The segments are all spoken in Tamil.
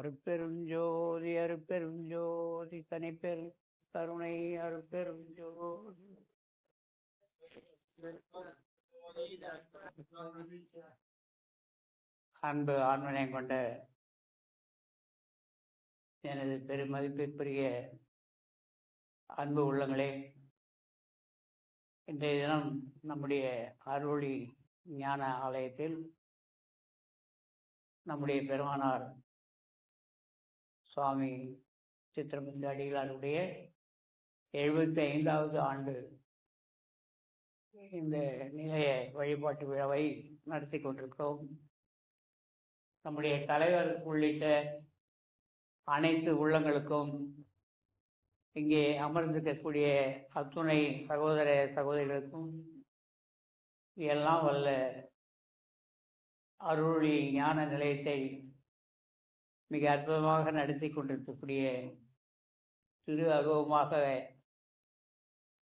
அருட்பெருஞ்சோதி அருட்பெருஞ்சோதி தனிப்பெரும் கருணை அருட்பெருஞ்சோதி. அன்பு ஆண்மனை கொண்ட எனது பெருமதிப்பிற்குரிய அன்பு உள்ளங்களே, இன்றைய தினம் நம்முடைய அருளி ஞான ஆலயத்தில் நம்முடைய பெருமானார் சுவாமி சித்திரபுந்த அடிகளாருடைய 75வது ஆண்டு இந்த நிலைய வழிபாட்டு விழாவை நடத்தி கொண்டிருக்கிறோம். நம்முடைய தலைவர் உள்ளிட்ட அனைத்து உள்ளங்களுக்கும், இங்கே அமர்ந்திருக்கக்கூடிய அத்துணை சகோதர சகோதரிகளுக்கும் எல்லாம் வல்ல அருளி ஞான நிலையத்தை மிக அற்புதமாக நடத்தி கொண்டிருக்கக்கூடிய திரு அருவமாக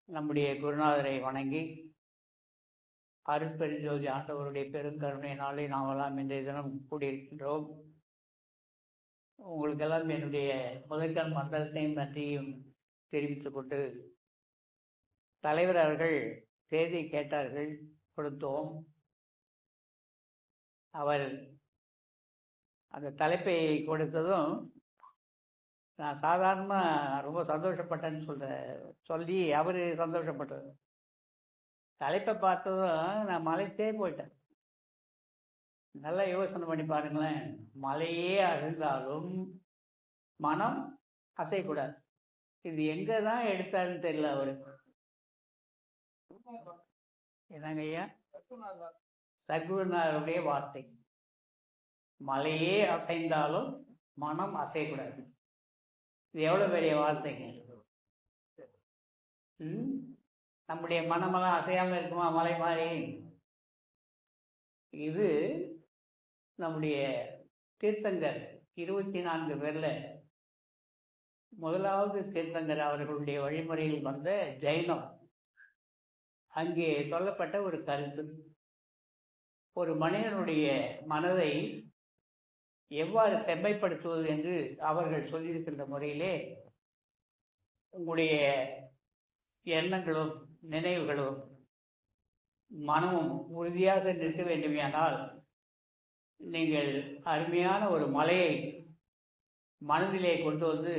நம்முடைய குருநாதரை வணங்கி, அருட்பெருஞ்சோதி ஆண்டவருடைய பெருங்கருணையினாலே நாமெல்லாம் இன்றைய தினம் கூடியிருக்கின்றோம். உங்களுக்கெல்லாம் என்னுடைய முதற்கண் மந்திரத்தையும் நன்றியும் தெரிவித்துக் கொண்டு, தலைவர் அவர்கள் தேதி கேட்டார்கள், கொடுத்தோம். அவர் அந்த தலைப்பை கொடுத்ததும் நான் சாதாரணமாக ரொம்ப சந்தோஷப்பட்டேன்னு சொல்லி அவர் சந்தோஷப்பட்டது. தலைப்பை பார்த்ததும் நான் மலைத்தே போயிட்டேன். நல்லா யோசனை பண்ணி பாருங்களேன். மலையே அழிந்தாலும் மனம் அசைக்கூடாது. இது எங்கே தான் எடுத்தாருன்னு தெரியல அவருக்கு. என்னங்க ஐயா? சத்குருநாதருடைய வார்த்தை, மலையே அசைந்தாலும் மனம் அசையக்கூடாது. இது எவ்வளோ பெரிய வார்த்தைங்க. நம்முடைய மனமெல்லாம் அசையாமல் இருக்குமா மலை மாதிரி? இது நம்முடைய தீர்த்தங்கர் 24 பேரில் முதலாவது தீர்த்தங்கர் அவர்களுடைய வழிமுறையில் வந்த ஜைனம். அங்கே சொல்லப்பட்ட ஒரு கருத்து, ஒரு மனிதனுடைய மனதை எவ்வாறு செம்மைப்படுத்துவது என்று அவர்கள் சொல்லியிருக்கின்ற முறையிலே, உங்களுடைய எண்ணங்களும் நினைவுகளும் மனமும் உறுதியாக நிற்க வேண்டுமானால் நீங்கள் அருமையான ஒரு மலையை மனதிலே கொண்டு வந்து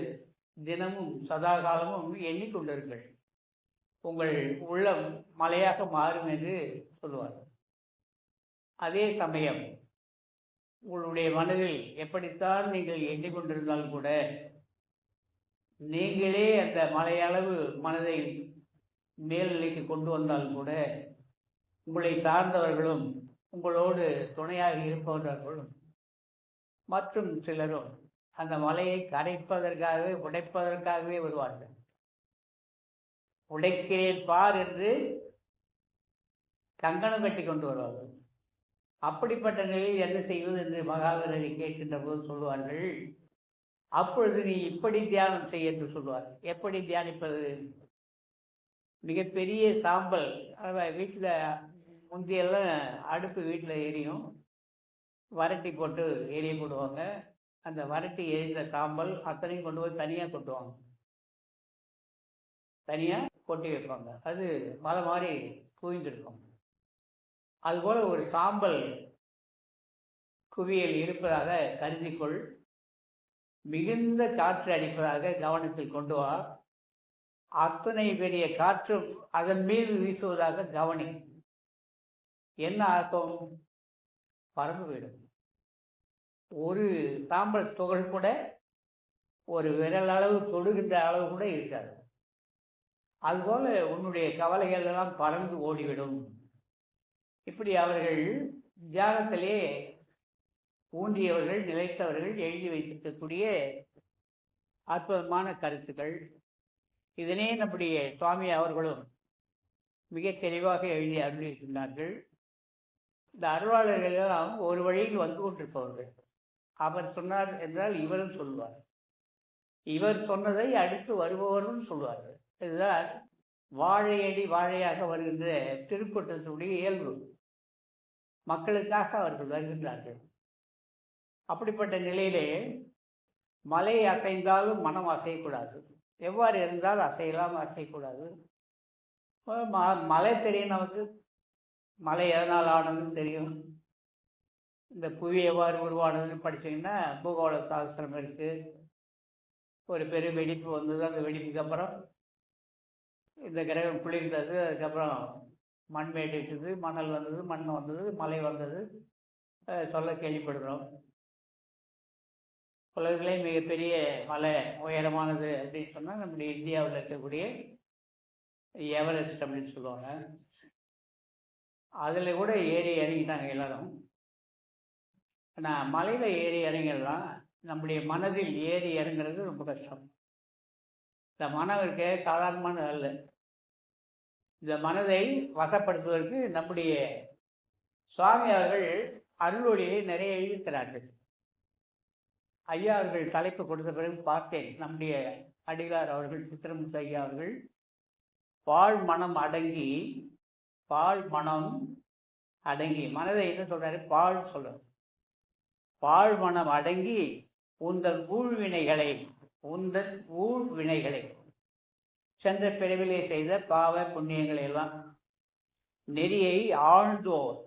தினமும் சதாகாலமும் எண்ணிக்கொண்டிருங்கள். உங்கள் உள்ளம் மலையாக மாறும் என்று சொல்லுவார்கள். அதே சமயம் உங்களுடைய மனதில் எப்படித்தான் நீங்கள் எண்ணிக்கொண்டிருந்தாலும் கூட, நீங்களே அந்த மலையளவு மனதை மேல்நிலைக்கு கொண்டு வந்தாலும் கூட, உங்களை சார்ந்தவர்களும் உங்களோடு துணையாக இருப்பவர்களும் மற்றும் சிலரும் அந்த மலையை கரைப்பதற்காகவே உடைப்பதற்காகவே வருவார்கள். உடைக்கிறேன் பார் என்று கங்கணம் கட்டி கொண்டு வருவார்கள். அப்படிப்பட்ட நிலையில் என்ன செய்வது என்று மகாவீரரை கேட்கின்ற போது சொல்லுவார்கள், அப்பொழுது நீ இப்படி தியானம் செய்ய என்று சொல்லுவார். எப்படி தியானிப்பது? மிகப்பெரிய சாம்பல், வீட்டில் முந்தியெல்லாம் அடுப்பு வீட்டில் எரியும், வரட்டி போட்டு எரிய போடுவாங்க. அந்த வரட்டி எரிந்த சாம்பல் அத்தனையும் கொண்டு போய் தனியாக கொட்டுவாங்க, தனியாக கொட்டி வைப்பாங்க. அது மலை மாதிரி குவிந்திருக்கும். அதுபோல் ஒரு சாம்பல் குவியல் இருப்பதாக கருதிக்கொள். மிகுந்த காற்று அடிப்பதாக கவனத்தில் கொண்டு வா. அத்தனை பெரிய காற்றும் அதன் மீது வீசுவதாக கவனி. என்ன அர்த்தம்? பறந்து விடும். ஒரு சாம்பல் துகள் கூட ஒரு விரல் அளவு தொடுகின்ற அளவு கூட இருக்காது. அதுபோல உன்னுடைய கவலைகள் எல்லாம் பறந்து ஓடிவிடும். இப்படி அவர்கள் தியானத்திலே ஊன்றியவர்கள், நிலைத்தவர்கள் எழுதி வைத்திருக்கக்கூடிய அற்புதமான கருத்துக்கள். இதனே நம்முடைய சுவாமி அவர்களும் மிக தெளிவாக எழுதி அருளியிருக்கின்றார்கள். இந்த அருளாளர்கள் எல்லாம் ஒரு வழியில் வந்து கொண்டிருப்பவர்கள். அவர் சொன்னார் என்றால் இவரும் சொல்வார், இவர் சொன்னதை அடுத்து வருபவரும் சொல்வார்கள். இதுதான் வாழையடி வாழையாக வருகின்ற திருக்கூட்டத்தினுடைய இயல்பு. மக்களுக்காக அவர்கள் வருகின்றார்கள். அப்படிப்பட்ட நிலையிலே மலை அசைந்தாலும் மனம் அசையக்கூடாது. எவ்வாறு இருந்தால் அசையலாம், அசையக்கூடாது. மலை தெரியும் நமக்கு. மலை எதனால் ஆனதுன்னு தெரியும். இந்த புவி எவ்வாறு உருவானதுன்னு படித்தீங்கன்னா பூகோள சாஸ்திரம் இருக்குது. ஒரு பெரிய வெடிப்பு வந்தது. அந்த வெடிப்புக்கு அப்புறம் இந்த கிரகம் குளிர்ந்தது. அதுக்கப்புறம் மண் மேடிட்டது, மணல் வந்தது, மண் வந்தது, மலை வந்தது, சொல்ல கேள்விப்படுகிறோம். உலகிலே மிகப்பெரிய மலை உயரமானது அப்படின்னு சொன்னால் நம்முடைய இந்தியாவில் இருக்கக்கூடிய எவரெஸ்ட் அப்படின்னு சொல்லுவாங்க. அதில் கூட ஏறி இறங்கிட்டாங்க எல்லாரும். ஆனால் மலையில் ஏறி இறங்கிடலாம், நம்முடைய மனதில் ஏறி இறங்குறது ரொம்ப கஷ்டம். இந்த மனம் இருக்க சாதாரணமானது அல்ல. இந்த மனதை வசப்படுத்துவதற்கு நம்முடைய சுவாமி அவர்கள் அருளொளியை நிறைய எழுதியிருக்கிறார்கள். ஐயா அவர்கள் தலைப்பு கொடுத்த பிறகு பார்த்தேன். நம்முடைய அடிகளார் அவர்கள், சித்திரமுத்து ஐயா அவர்கள், பால் மனம் அடங்கி, பால் மனம் அடங்கி, மனதை என்ன சொல்றாரு? பால் சொல்றாரு. பால் மனம் அடங்கி உந்தன் ஊழ்வினைகளை, உந்தன் ஊழ்வினைகளை, சென்ற பிறவிலே செய்த பாவ புண்ணியங்களை எல்லாம் நெறியை ஆழ்ந்தோர்,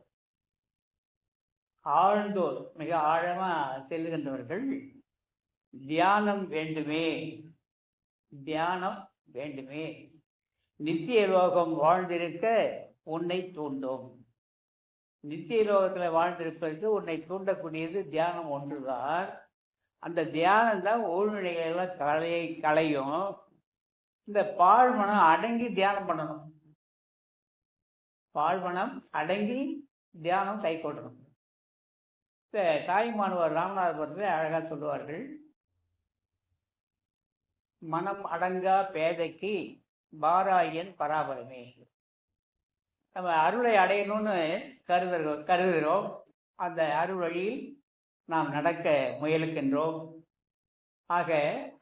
ஆழ்ந்தோர் மிக ஆழமா செல்லுகின்றவர்கள் தியானம் வேண்டுமே, தியானம் வேண்டுமே. நித்திய லோகம் வாழ்ந்திருக்க உன்னை தூண்டும். நித்திய லோகத்தில் வாழ்ந்திருப்பதற்கு உன்னை தூண்டக்கூடியது தியானம் ஒன்றுதான். அந்த தியானம் தான் ஊழ்நிலைகள் எல்லாம் களையும். இந்த பாழ்மனம் அடங்கி தியானம் பண்ணணும். பாழ்மனம் அடங்கி தியானம் கை கொள்ளணும். இந்த தாய்மானவர் ராமநாதபுரத்தில் அழகாக சொல்லுவார்கள், மனம் அடங்கா பேதைக்கு பாராயன் பராபரமே. நம்ம அருளை அடையணும்னு கருதுகிறோம். அந்த அருள் வழியில் நாம் நடக்க முயலுக்கின்றோம். ஆக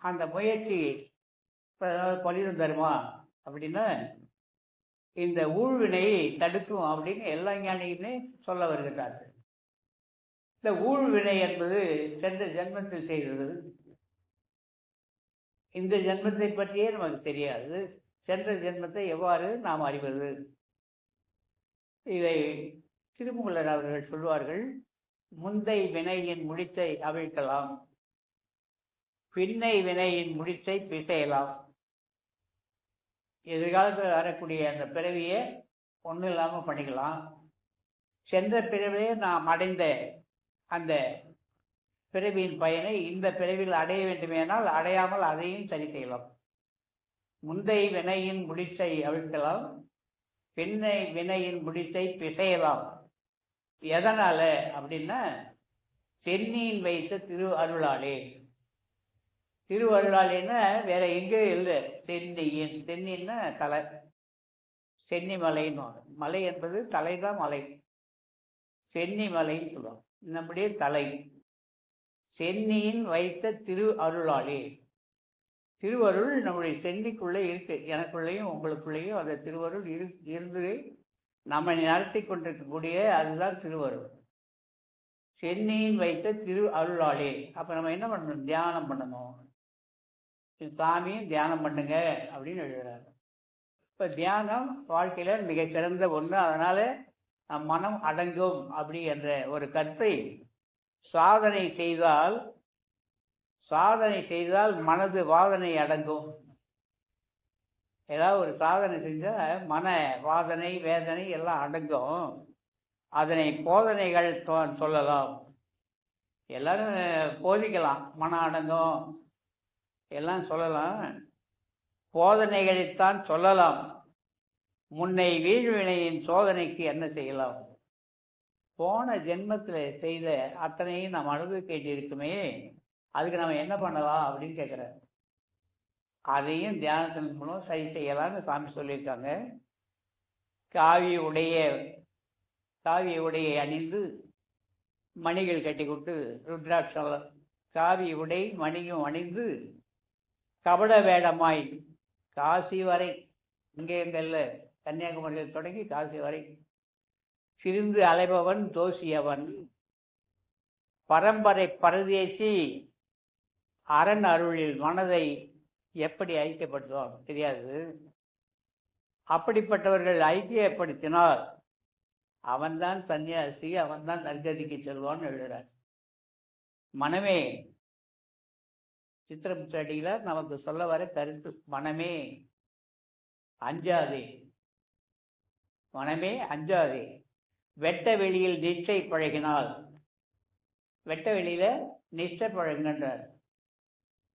அந்த முயற்சி பலிதம் தருமா அப்படின்னா இந்த ஊழ்வினையை தடுக்கும் அப்படின்னு எல்லா ஞானியுமே சொல்ல வருகிறார்கள். இந்த ஊழ்வினை என்பது சென்ற ஜென்மத்தில் செய்கிறது. இந்த ஜென்மத்தை பற்றியே நமக்கு தெரியாது. சென்ற ஜென்மத்தை எவ்வாறு நாம் அறிவது? இதை திருமூலர் அவர்கள் சொல்வார்கள், முந்தை வினையின் முடிச்சை அவிழ்க்கலாம், பின்னை வினையின் முடிச்சை பிசையலாம். எதிர்காலத்தில் வரக்கூடிய அந்த பிறவியை ஒன்றும் இல்லாமல் பண்ணிக்கலாம். சென்ற பிறவிலே நாம் அடைந்த அந்த பிறவியின் பயனை இந்த பிறவியில் அடைய வேண்டுமேனால் அடையாமல் அதையும் சரி செய்யலாம். முந்தை வினையின் முடிச்சை அவிழ்க்கலாம், பின்னை வினையின் முடிச்சை பிசையலாம். எதனால அப்படின்னா சென்னியின் வைத்த திரு அருளாலே. திரு அருளாலேன்னா வேற எங்கேயும் இல்லை. சென்னியின், சென்னின்னா தலை, சென்னி மலைன்னு. மலை என்பது தலைதான் மலை, சென்னி மலைன்னு சொல்லுவோம். நம்முடைய தலை சென்னியின் வைத்த திரு அருளாலே. திருவருள் நம்முடைய சென்னிக்குள்ளே இருக்கு, எனக்குள்ளேயும் உங்களுக்குள்ளேயும் அந்த திருவருள் இருந்து நம்ம நடத்தி கொண்டிருக்கக்கூடிய அதுதான் திருவருள். சென்னியின் வைத்த திரு அருளாலே. அப்போ நம்ம என்ன பண்ணணும்? தியானம் பண்ணணும். சாமியும் தியானம் பண்ணுங்க அப்படின்னு எழுதுறாரு. இப்போ தியானம் வாழ்க்கையில் மிகச்சிறந்த ஒன்று. அதனால நம் மனம் அடங்கும் அப்படி என்ற ஒரு கருத்தை சாதனை செய்தால் மனது வாதனை அடங்கும். ஏதாவது ஒரு சாதனை செஞ்சால் மன வாதனை வேதனை எல்லாம் அடங்கும். அதனை போதனைகள் சொல்லலாம், எல்லாரும் போதிக்கலாம். மனம் அடங்கும் எல்லாம் சொல்லலாம், போதனைகளைத்தான் சொல்லலாம். முன்னை வீழ்வினையின் சோதனைக்கு என்ன செய்யலாம்? போன ஜென்மத்தில் செய்த அத்தனையும் நாம் அனுபவிக்க இருக்குமே, அதுக்கு நம்ம என்ன பண்ணலாம் அப்படின்னு கேட்குறாரு. அதையும் தியானத்தின் மூலம் சரி செய்யலாம்னு சாமி சொல்லியிருக்காங்க. காவிய உடையை அணிந்து மணிகள் கட்டி கொடுத்து ருத்ராட்சம், காவிய உடை மணியும் அணிந்து கபட வேடமாய் காசி வரை, இங்கே எங்கல்ல கன்னியாகுமரியில் தொடங்கி காசி வரை சிரிந்து அலைபவன் தோசியவன், பரம்பரை பரதேசி அரண் அருளில் மனதை எப்படி ஐக்கியப்படுத்துவாங்க தெரியாது. அப்படிப்பட்டவர்கள் ஐக்கியப்படுத்தினால் அவன்தான் சன்னியாசி, அவன்தான் நற்கதிக்கு செல்வான்னு எழுதுறார். மனமே சித்திரமுற்றடியில நமக்கு சொல்ல வர கருத்து. மனமே அஞ்சாதே, மனமே அஞ்சாதே, வெட்ட வெளியில் நிச்சை பழகினால், வெட்ட வெளியில நிச்சை பழகுன்றார்.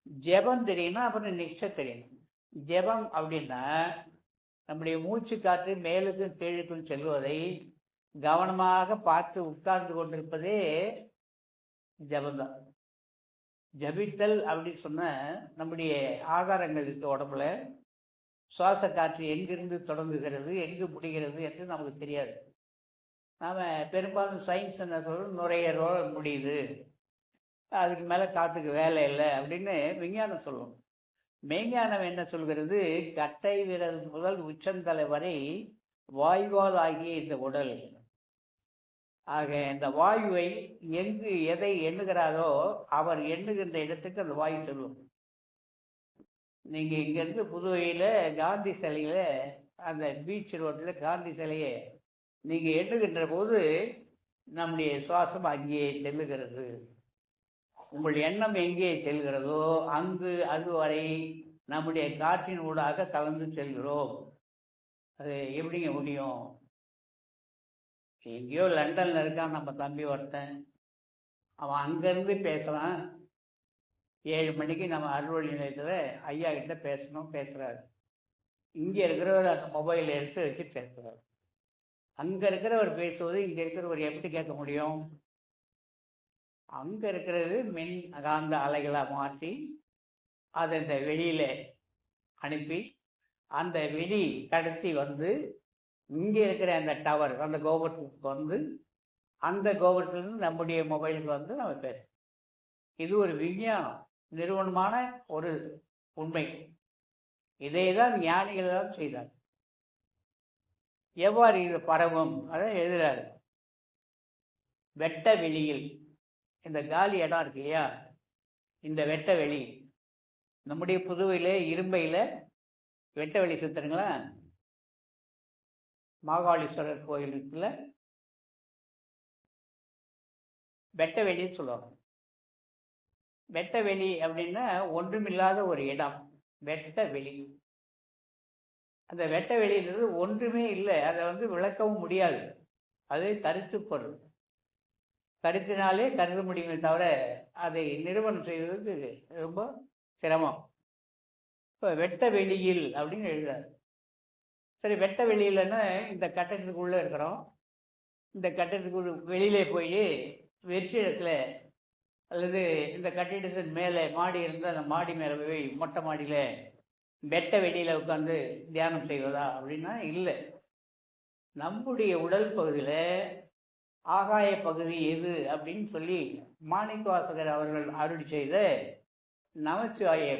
ஜெபம் தெரியும்னா அப்புறம் நிச்சை தெரியணும். ஜெபம் அப்படின்னா நம்முடைய மூச்சு காற்று மேலுக்கும் கீழுக்கும் செல்வதை கவனமாக பார்த்து உட்கார்ந்து கொண்டிருப்பதே ஜபம்தான். ஜபித்தல் அப்படின்னு சொன்ன நம்முடைய ஆதாரங்கள் இருக்க உடம்புல சுவாச காற்று எங்கிருந்து தொடங்குகிறது எங்கு முடிகிறது என்று நமக்கு தெரியாது. நாம் பெரும்பாலும் சயின்ஸ் என்ன சொல்கிறோம், நுரையீரலோட முடியுது, அதுக்கு மேலே காற்றுக்கு வேலை இல்லை அப்படின்னு விஞ்ஞானம் சொல்லுவோம். மெய்ஞானம் என்ன சொல்கிறது, கட்டை விரல் முதல் உச்சந்தலை வரை வாயுவால் ஆகிய இந்த உடல், ஆக இந்த வாயுவை எங்கு எதை எண்ணுகிறாரோ அவர் எண்ணுகின்ற இடத்துக்கு அந்த வாயு சொல்லும். நீங்கள் இங்கேருந்து புதுவையில் காந்தி சிலையில் அந்த பீச் ரோட்டில் காந்தி சிலையை நீங்கள் எண்ணுகின்ற போது நம்முடைய சுவாசம் அங்கேயே செல்லுகிறது. உங்கள் எண்ணம் எங்கே செல்கிறதோ அங்கு அதுவரை நம்முடைய காற்றின் ஊடாக கலந்து செல்கிறோம். அது எப்படிங்க முடியும்? எங்கேயோ லண்டனில் இருக்கான் நம்ம தம்பி ஒருத்தன், அவன் அங்கேருந்து பேசுகிறான். 7 மணிக்கு நம்ம அறுவடை நிலையத்தில் ஐயா கிட்ட பேசுகிறாரு. இங்கே இருக்கிறவர் அந்த மொபைல் எடுத்து வச்சு பேசுகிறார். அங்கே இருக்கிறவர் பேசுவது இங்கே இருக்கிறவர் எப்படி கேட்க முடியும்? அங்கே இருக்கிறது மின் காந்த அலைகளாக மாற்றி அதை இந்த வெளியில் அனுப்பி அந்த வெளி கடத்தி வந்து இங்கே இருக்கிற அந்த டவர் அந்த கோபுரத்துக்கு வந்து அந்த கோபுரத்துலேருந்து நம்முடைய மொபைலுக்கு வந்து நம்ம பேசுகிறோம். இது ஒரு விஞ்ஞானம் நிறுவனமான ஒரு உண்மை. இதை தான் ஞானிகள் தான் செய்தார். எவ்வாறு இது பரவும் அதை எழுதுகிறாரு. வெட்ட வெளியில் இந்த காலி இடம் இருக்கு இல்லையா, இந்த வெட்ட வெளி நம்முடைய புதுவையில் இரும்பையில் வெட்ட வெளி சுற்றுங்களா, மாகாளீஸ்வரர் கோயிலுக்குள்ள வெட்ட வெளின்னு சொல்லுவாங்க. வெட்ட வெளி அப்படின்னா ஒன்றுமில்லாத ஒரு இடம் வெட்ட வெளி. அந்த வெட்ட வெளின்றது ஒன்றுமே இல்லை, அதை வந்து விளக்கவும் முடியாது. அது கருத்து பொருள், கருத்தினாலே கருத முடியுமே தவிர அதை நிறுவனம் செய்வதற்கு ரொம்ப சிரமம். இப்போ வெட்ட வெளியில் அப்படின்னு எழுதுறாரு. சரி, வெட்ட வெளியிலன்னா இந்த கட்டடத்துக்குள்ளே இருக்கிறோம். இந்த கட்டடத்துக்கு வெளியிலே போய் வெற்றிடத்தில் அல்லது இந்த கட்டிடத்தின் மேலே மாடி இருந்தால் அந்த மாடி மேலே போய் மொட்டை மாடியில் வெட்ட வெளியில் உட்காந்து தியானம் செய்வதா அப்படின்னா இல்லை. நம்முடைய உடல் பகுதியில் ஆகாய பகுதி எது அப்படின்னு சொல்லி மாணிக்கவாசகர் அவர்கள் அருள் செய்த நமச்சிவாய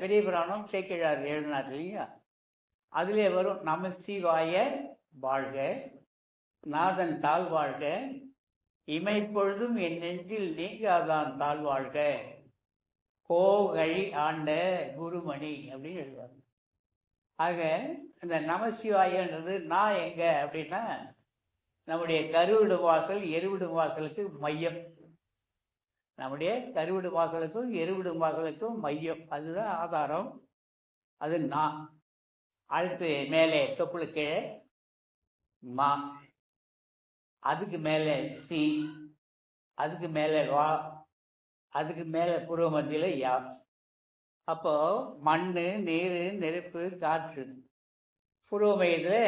பெரிய புராணம் சேக்கிழார் எழுதினார் இல்லையா, அதிலே வரும் நமசிவாய வாழ்க, நாதன் தாழ்வாழ்க, இமைப்பொழுதும் என் நெஞ்சில் நீங்காதான் தாழ்வாழ்க, கோகழி ஆண்ட குருமணி அப்படின்னு எழுதுவாங்க. ஆக இந்த நமசிவாயன்றது நான் எங்க அப்படின்னா நம்முடைய கருவிடும் வாசல் எருவிடும் வாசலுக்கு மையம். நம்முடைய கருவிடும் வாசலுக்கும் எருவிடும் வாசலுக்கும் மையம், அதுதான் ஆதாரம். அது நான். அடுத்து மேலே தொப்புளுக்கு மா, அதுக்கு மேலே சி, அதுக்கு மேலே வா, அதுக்கு மேலே புருவ மத்தியில் யா. அப்போ மண், நீர், நெருப்பு, காற்று புருவ மையத்தில்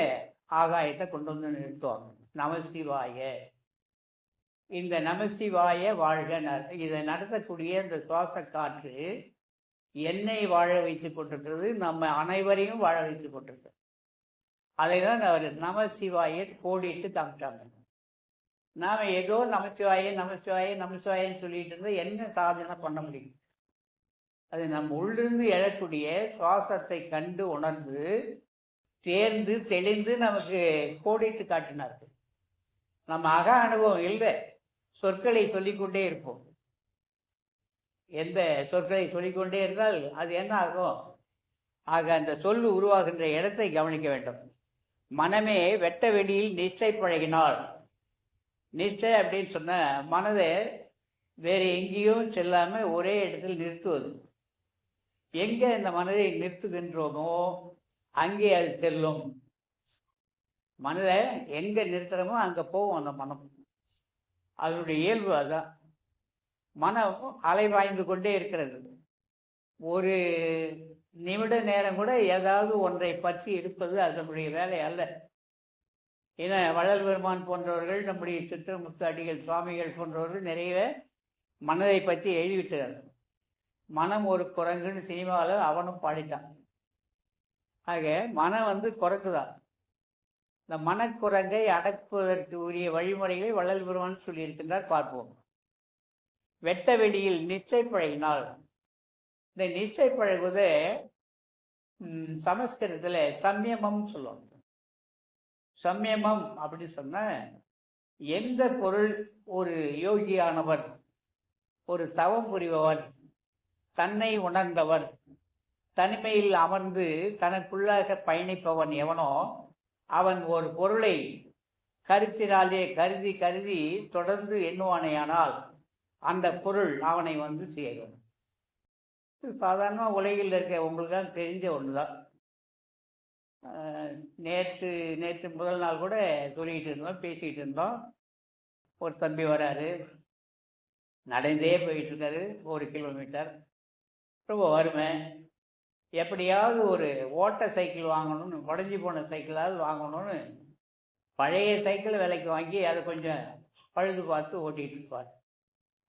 ஆகாயத்தை கொண்டு வந்து நிறுத்துவாங்க. நமசிவாய, இந்த நமசிவாய வாழ்க. இதை நடத்தக்கூடிய இந்த சுவாச காற்று என்னை வாழ வைத்து கொண்டிருக்கிறது, நம்ம அனைவரையும் வாழ வைத்து கொண்டிருக்கிறது. அதை தான் அவர் நமசிவாய கோடிட்டு காமிட்டாங்க. நாம் ஏதோ நமசிவாய நமசிவாய நமசிவாயன்னு சொல்லிட்டு இருந்தால் என்ன சாதனை பண்ண முடியும்? அது நம்ம உள்ளிருந்து எழக்கூடிய சுவாசத்தை கண்டு உணர்ந்து தேர்ந்து தெளிந்து நமக்கு கோடிட்டு காட்டினார்கள். நம்ம அக அனுபவம் இல்லை, சொற்களை சொல்லிக்கொண்டே இருப்போம். எந்த சொற்களை சொல்லிக்கொண்டே இருந்தால் அது என்ன ஆகும்? ஆக அந்த சொல் உருவாகின்ற இடத்தை கவனிக்க வேண்டும். மனமே வெட்ட வெளியில் நிச்சை பழகினாள். நிச்சை அப்படின்னு சொன்ன மனதை வேறு எங்கேயும் செல்லாமல் ஒரே இடத்தில் நிறுத்துவது. எங்கே இந்த மனதை நிறுத்துகின்றோமோ அங்கே அது செல்லும். மனதை எங்கே நிறுத்துறோமோ அங்கே போகும் அந்த மனம். அதனுடைய இயல்பு அதுதான். மனம் அலைவாய்ந்து கொண்டே இருக்கிறது. ஒரு நிமிட நேரம் கூட ஏதாவது ஒன்றை பற்றி இருப்பது அதனுடைய வேலை அல்ல. ஏன்னா வள்ளல் பெருமான் போன்றவர்கள், நம்முடைய சித்திரமுத்து அடிகள் சுவாமிகள் போன்றவர்கள் நிறைய மனதை பற்றி எழுதிவிட்டார். மனம் ஒரு குரங்குன்னு சினிமாவில் அவனும் பாடிட்டான். ஆக மனம் குரங்குதான். இந்த மனக்குரங்கை அடக்குவதற்கு உரிய வழிமுறைகளை வள்ளல் பெருமான் சொல்லியிருக்கின்றார். பார்ப்போம். வெட்ட வெளியில் நிச்சை பழகினால். இந்த நிச்சை பழகுவதை சமஸ்கிருதத்தில் சம்யமம் சொல்லுவாங்க. சம்யமம் அப்படி சொன்ன எந்த பொருள் ஒரு யோகியானவர், ஒரு தவம் புரிபவர், தன்னை உணர்ந்தவர், தனிமையில் அமர்ந்து தனக்குள்ளாக பயணிப்பவன் எவனோ அவன் ஒரு பொருளை கருத்தினாலே கருதி கருதி தொடர்ந்து எண்ணுவானேயானால் அந்த பொருள் அவனை சேரும். சாதாரணமாக உலகில் இருக்க உங்களுக்காக தெரிஞ்ச ஒன்று தான். நேற்று முதல் நாள் கூட சொல்லிக்கிட்டு இருந்தோம், பேசிக்கிட்டு இருந்தோம். ஒரு தம்பி வராரு, நடந்தே போயிட்டுருக்காரு 1 கிலோமீட்டர். ரொம்ப வறுமை. எப்படியாவது ஒரு ஓட்ட சைக்கிள் வாங்கணும்னு, உடஞ்சி போன சைக்கிளாவது வாங்கணும்னு பழைய சைக்கிள் விலைக்கு வாங்கி அதை கொஞ்சம் பழுது பார்த்து ஓட்டிகிட்டு இருப்பார்.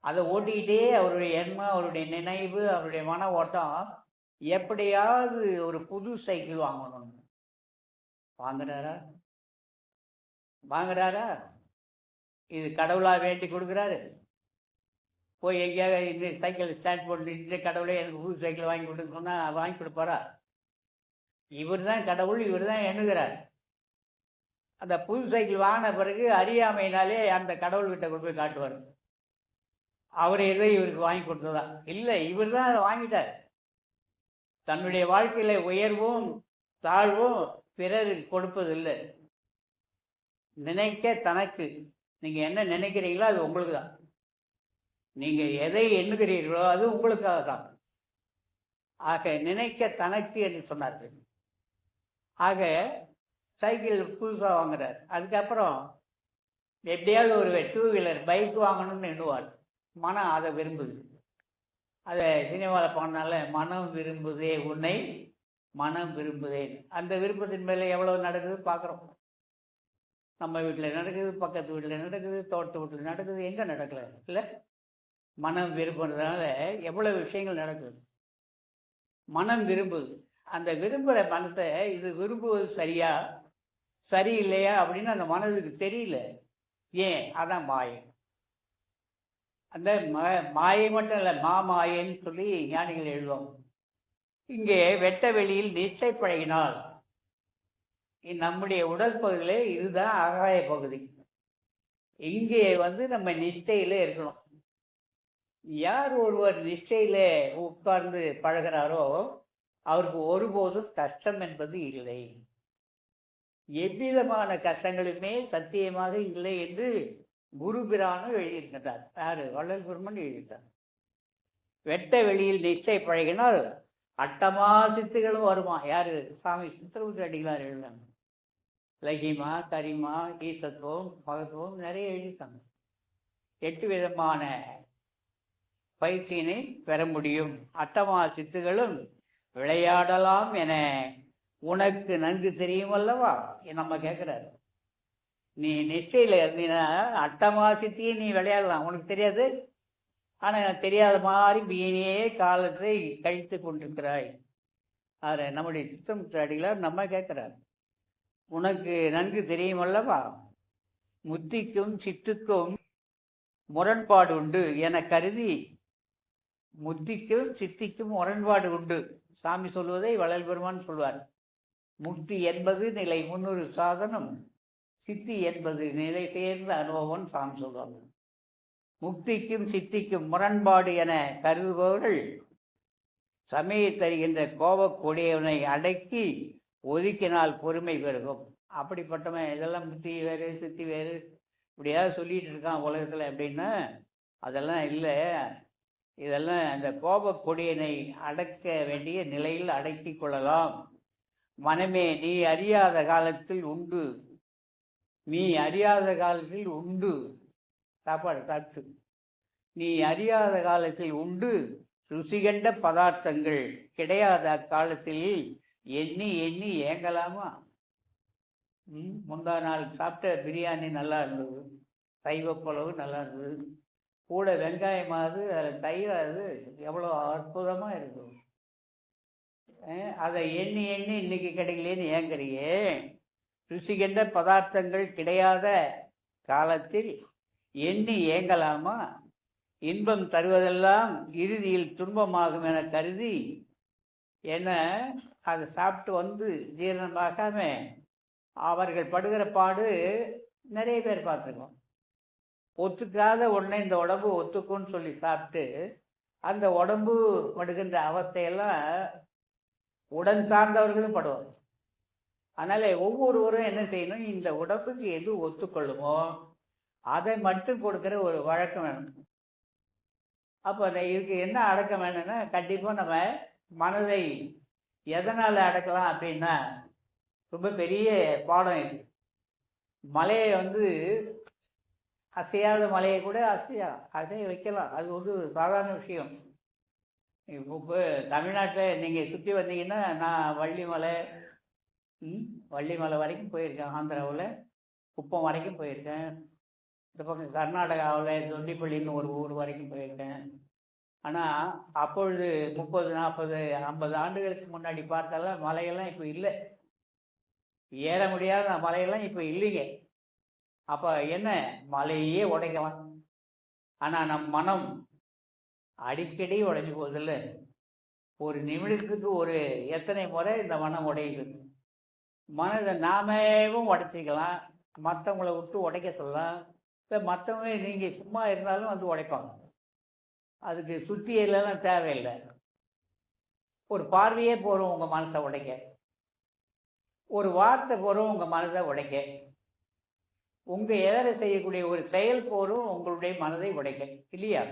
அதை ஓட்டிக்கிட்டே அவருடைய எண்ணம், அவருடைய நினைவு, அவருடைய மன ஓட்டம் எப்படியாவது ஒரு புது சைக்கிள் வாங்கணும்னு. வாங்குறாரா? இது கடவுளாக வேண்டி கொடுக்குறாரு. போய் எங்கேயாவது இந்த சைக்கிள் ஸ்டார்ட் போட்டு இந்த கடவுளே எனக்கு புது சைக்கிள் வாங்கி கொடுன்னு சொன்னால் வாங்கி கொடுப்பாரா? இவர் தான் கடவுள், இவர் தான் எண்ணுகிறார். அந்த புது சைக்கிள் வாங்கின பிறகு அறியாமையினாலே அந்த கடவுள்கிட்ட கொண்டு போய் காட்டுவார். அவர் எதோ இவருக்கு வாங்கி கொடுத்ததா? இல்லை, இவர் தான் அதை வாங்கிட்டார். தன்னுடைய வாழ்க்கையில் உயர்வும் தாழ்வும் பிறருக்கு கொடுப்பதில்லை. நினைக்க தனக்கு. நீங்கள் என்ன நினைக்கிறீங்களோ அது உங்களுக்கு தான். நீங்கள் எதை எண்ணுகிறீர்களோ அது உங்களுக்காக தான். ஆக நினைக்க தனக்கு என்று சொன்னார்கள். ஆக சைக்கிள் புதுசாக வாங்குறார். அதுக்கப்புறம் எப்படியாவது ஒரு 2 வீலர் பைக் வாங்கணும்னு எண்ணுவார். மனம் அதை விரும்புது. அதை சினிமாவில் போனால மனம் விரும்புதே உன்னை மனம் விரும்புதேன். அந்த விருப்பத்தின் மேலே எவ்வளோ நடக்குது பார்க்குறோம். நம்ம வீட்டில் நடக்குது, பக்கத்து வீட்டில் நடக்குது, தோட்ட வீட்டில் நடக்குது, எங்கே நடக்கல இல்லை? மனம் விரும்புறதுனால எவ்வளோ விஷயங்கள் நடக்குது. மனம் விரும்புது. அந்த விரும்புகிற மனத்தை இது விரும்புவது சரியா சரியில்லையா அப்படின்னு அந்த மனதுக்கு தெரியல. ஏன்? அதான் மாயை. அந்த மாயை மட்டும் இல்லை, மாமாயன்னு சொல்லி ஞானிகள் எழுதுவோம். இங்கே வெட்ட வெளியில் நிச்சை பழகினால் நம்முடைய உடல் பகுதியிலே இதுதான் ஆகாய பகுதி. இங்கே நம்ம நிஷ்டையில் இருக்கணும். யார் ஒருவர் நிஷ்டையில் உட்கார்ந்து பழகிறாரோ அவருக்கு ஒருபோதும் கஷ்டம் என்பது இல்லை. எவ்விதமான கஷ்டங்களுமே சத்தியமாக இல்லை என்று குரு பிரானும் எழுதியிருக்கின்றார். யாரு? வள்ளல் பெருமான் எழுதியிருக்கார். வெட்ட வெளியில் நிச்சை பழகினால் அட்டமா சித்துகளும் வருமா. யாரு? சாமி சித்திரமுத்து அடிகளார் எழுதாங்க. லகிமா, கரிமா, ஈசத்துவம், மகத்துவம் நிறைய எழுதியிருக்காங்க. 8 விதமான பயிற்சியினை பெற முடியும். அட்டமா சித்துகளும் விளையாடலாம் என உனக்கு நன்கு தெரியும் அல்லவா? நம்ம கேட்குறாரு. நீ நிச்சயில இருந்தீங்கன்னா அட்டமா சித்தியை நீ விளையாடலாம், உனக்கு தெரியாது. ஆனால் தெரியாத மாதிரி வீணையே காலத்தை கழித்து கொண்டிருக்கிறாய். அதை நம்முடைய சித்திரமுத்து அடிகளார் நம்ம கேட்குறார். உனக்கு நன்கு தெரியும் அல்லவா? முத்திக்கும் சித்துக்கும் முரண்பாடு உண்டு என கருதி, முத்திக்கும் சித்திக்கும் முரண்பாடு உண்டு. சாமி சொல்வதை வள்ளல் பெருமான் சொல்வார். முக்தி என்பது நிலை 300 சாதனம், சித்தி என்பது நிலை சேர்ந்த அனுபவம் சாமி சொல்வாங்க. முக்திக்கும் சித்திக்கும் முரண்பாடு என கருதுபவர்கள் சமய தருகின்ற கோபக்கொடியவனை அடக்கி ஒதுக்கினால் பொறுமை பெருகும். அப்படிப்பட்டவன் இதெல்லாம் முத்தி வேறு சித்தி வேறு இப்படியாவது சொல்லிட்டு இருக்கான் உலகத்தில் அப்படின்னா அதெல்லாம் இல்லை. இதெல்லாம் அந்த கோபக்கொடியனை அடக்க வேண்டிய நிலையில் அடக்கி கொள்ளலாம். மனமே நீ அறியாத காலத்தில் உண்டு, நீ அறியாத காலத்தில் உண்டு, சாப்பாடு சாப்பிட்டு நீ அறியாத காலத்தில் உண்டு ருசிகண்ட பதார்த்தங்கள் கிடையாத அக்காலத்தில் எண்ணி எண்ணி ஏங்கலாமா? முந்தா நாள் சாப்பிட்ட பிரியாணி நல்லா இருந்தது, சைவ புலவு நல்லா இருந்தது, கூட வெங்காயமாவது அதில் தயிர், அது எவ்வளோ அற்புதமாக இருக்கும். அதை எண்ணி எண்ணி இன்னைக்கு கிடைக்கலேன்னு ஏங்குறியே. ருசிகண்ட பதார்த்தங்கள் கிடையாத காலத்தில் எண்ணி ஏங்கலாமா? இன்பம் தருவதெல்லாம் இறுதியில் துன்பமாகும் என கருதி என்ன அதை சாப்பிட்டு வந்து ஜீரணமாகாம அவர்கள் படுகிற பாடு நிறைய பேர் பார்த்துருக்கோம். ஒத்துக்காத உடனே இந்த உடம்பு ஒத்துக்கும்னு சொல்லி சாப்பிட்டு அந்த உடம்பு படுகின்ற அவஸ்தையெல்லாம் உடன் சார்ந்தவர்களும் படுவாங்க. அதனால ஒவ்வொருவரும் என்ன செய்யணும், இந்த உடம்புக்கு எது ஒத்துக்கொள்ளுமோ அதை மட்டும் கொடுக்குற ஒரு வழக்கம் வேணும். அப்போ இதுக்கு என்ன அடக்கம் வேணும்னா கண்டிப்பாக நம்ம மனதை எதனால் அடக்கலாம் அப்படின்னா ரொம்ப பெரிய பாடம் இது. மலையை அசையாத மலையை கூட அசைய வைக்கலாம். அது ஒரு சாதாரண விஷயம். இப்போ தமிழ்நாட்டில் நீங்கள் சுற்றி வந்தீங்கன்னா நான் வள்ளிமலை வரைக்கும் போயிருக்கேன், ஆந்திராவில் குப்பம் வரைக்கும் போயிருக்கேன், இந்த பக்கம் கர்நாடகாவில் தொண்டிப்பள்ளின்னு ஒரு ஊர் வரைக்கும் போயிருக்கேன். ஆனால் அப்பொழுது 30, 40, 50 ஆண்டுகளுக்கு முன்னாடி பார்த்தாலும் மலையெல்லாம் இப்போ இல்லை, ஏற முடியாத மலையெல்லாம் இப்போ இல்லைங்க. அப்போ என்ன, மலையே உடைக்கலாம். ஆனால் நம் மனம் அடிக்கடி உடைஞ்சு போகுதில்ல. ஒரு நிமிடத்துக்கு ஒரு எத்தனை முறை இந்த மனம் உடையுது. மனதை நாமேவும் உடைச்சிக்கலாம், மற்றவங்கள விட்டு உடைக்க சொல்லலாம். இல்லை மற்றவங்க நீங்கள் சும்மா இருந்தாலும் வந்து உடைப்பாங்க. அதுக்கு சுத்தியெல்லாம் தேவையில்லை. ஒரு பார்வையே போகிறோம் உங்கள் மனசை உடைக்க, ஒரு வார்த்தை போகிறோம் உங்கள் மனதை உடைக்க, உங்கள் எதிர செய்யக்கூடிய ஒரு செயல் போகிறோம் உங்களுடைய மனதை உடைக்க, இல்லையா?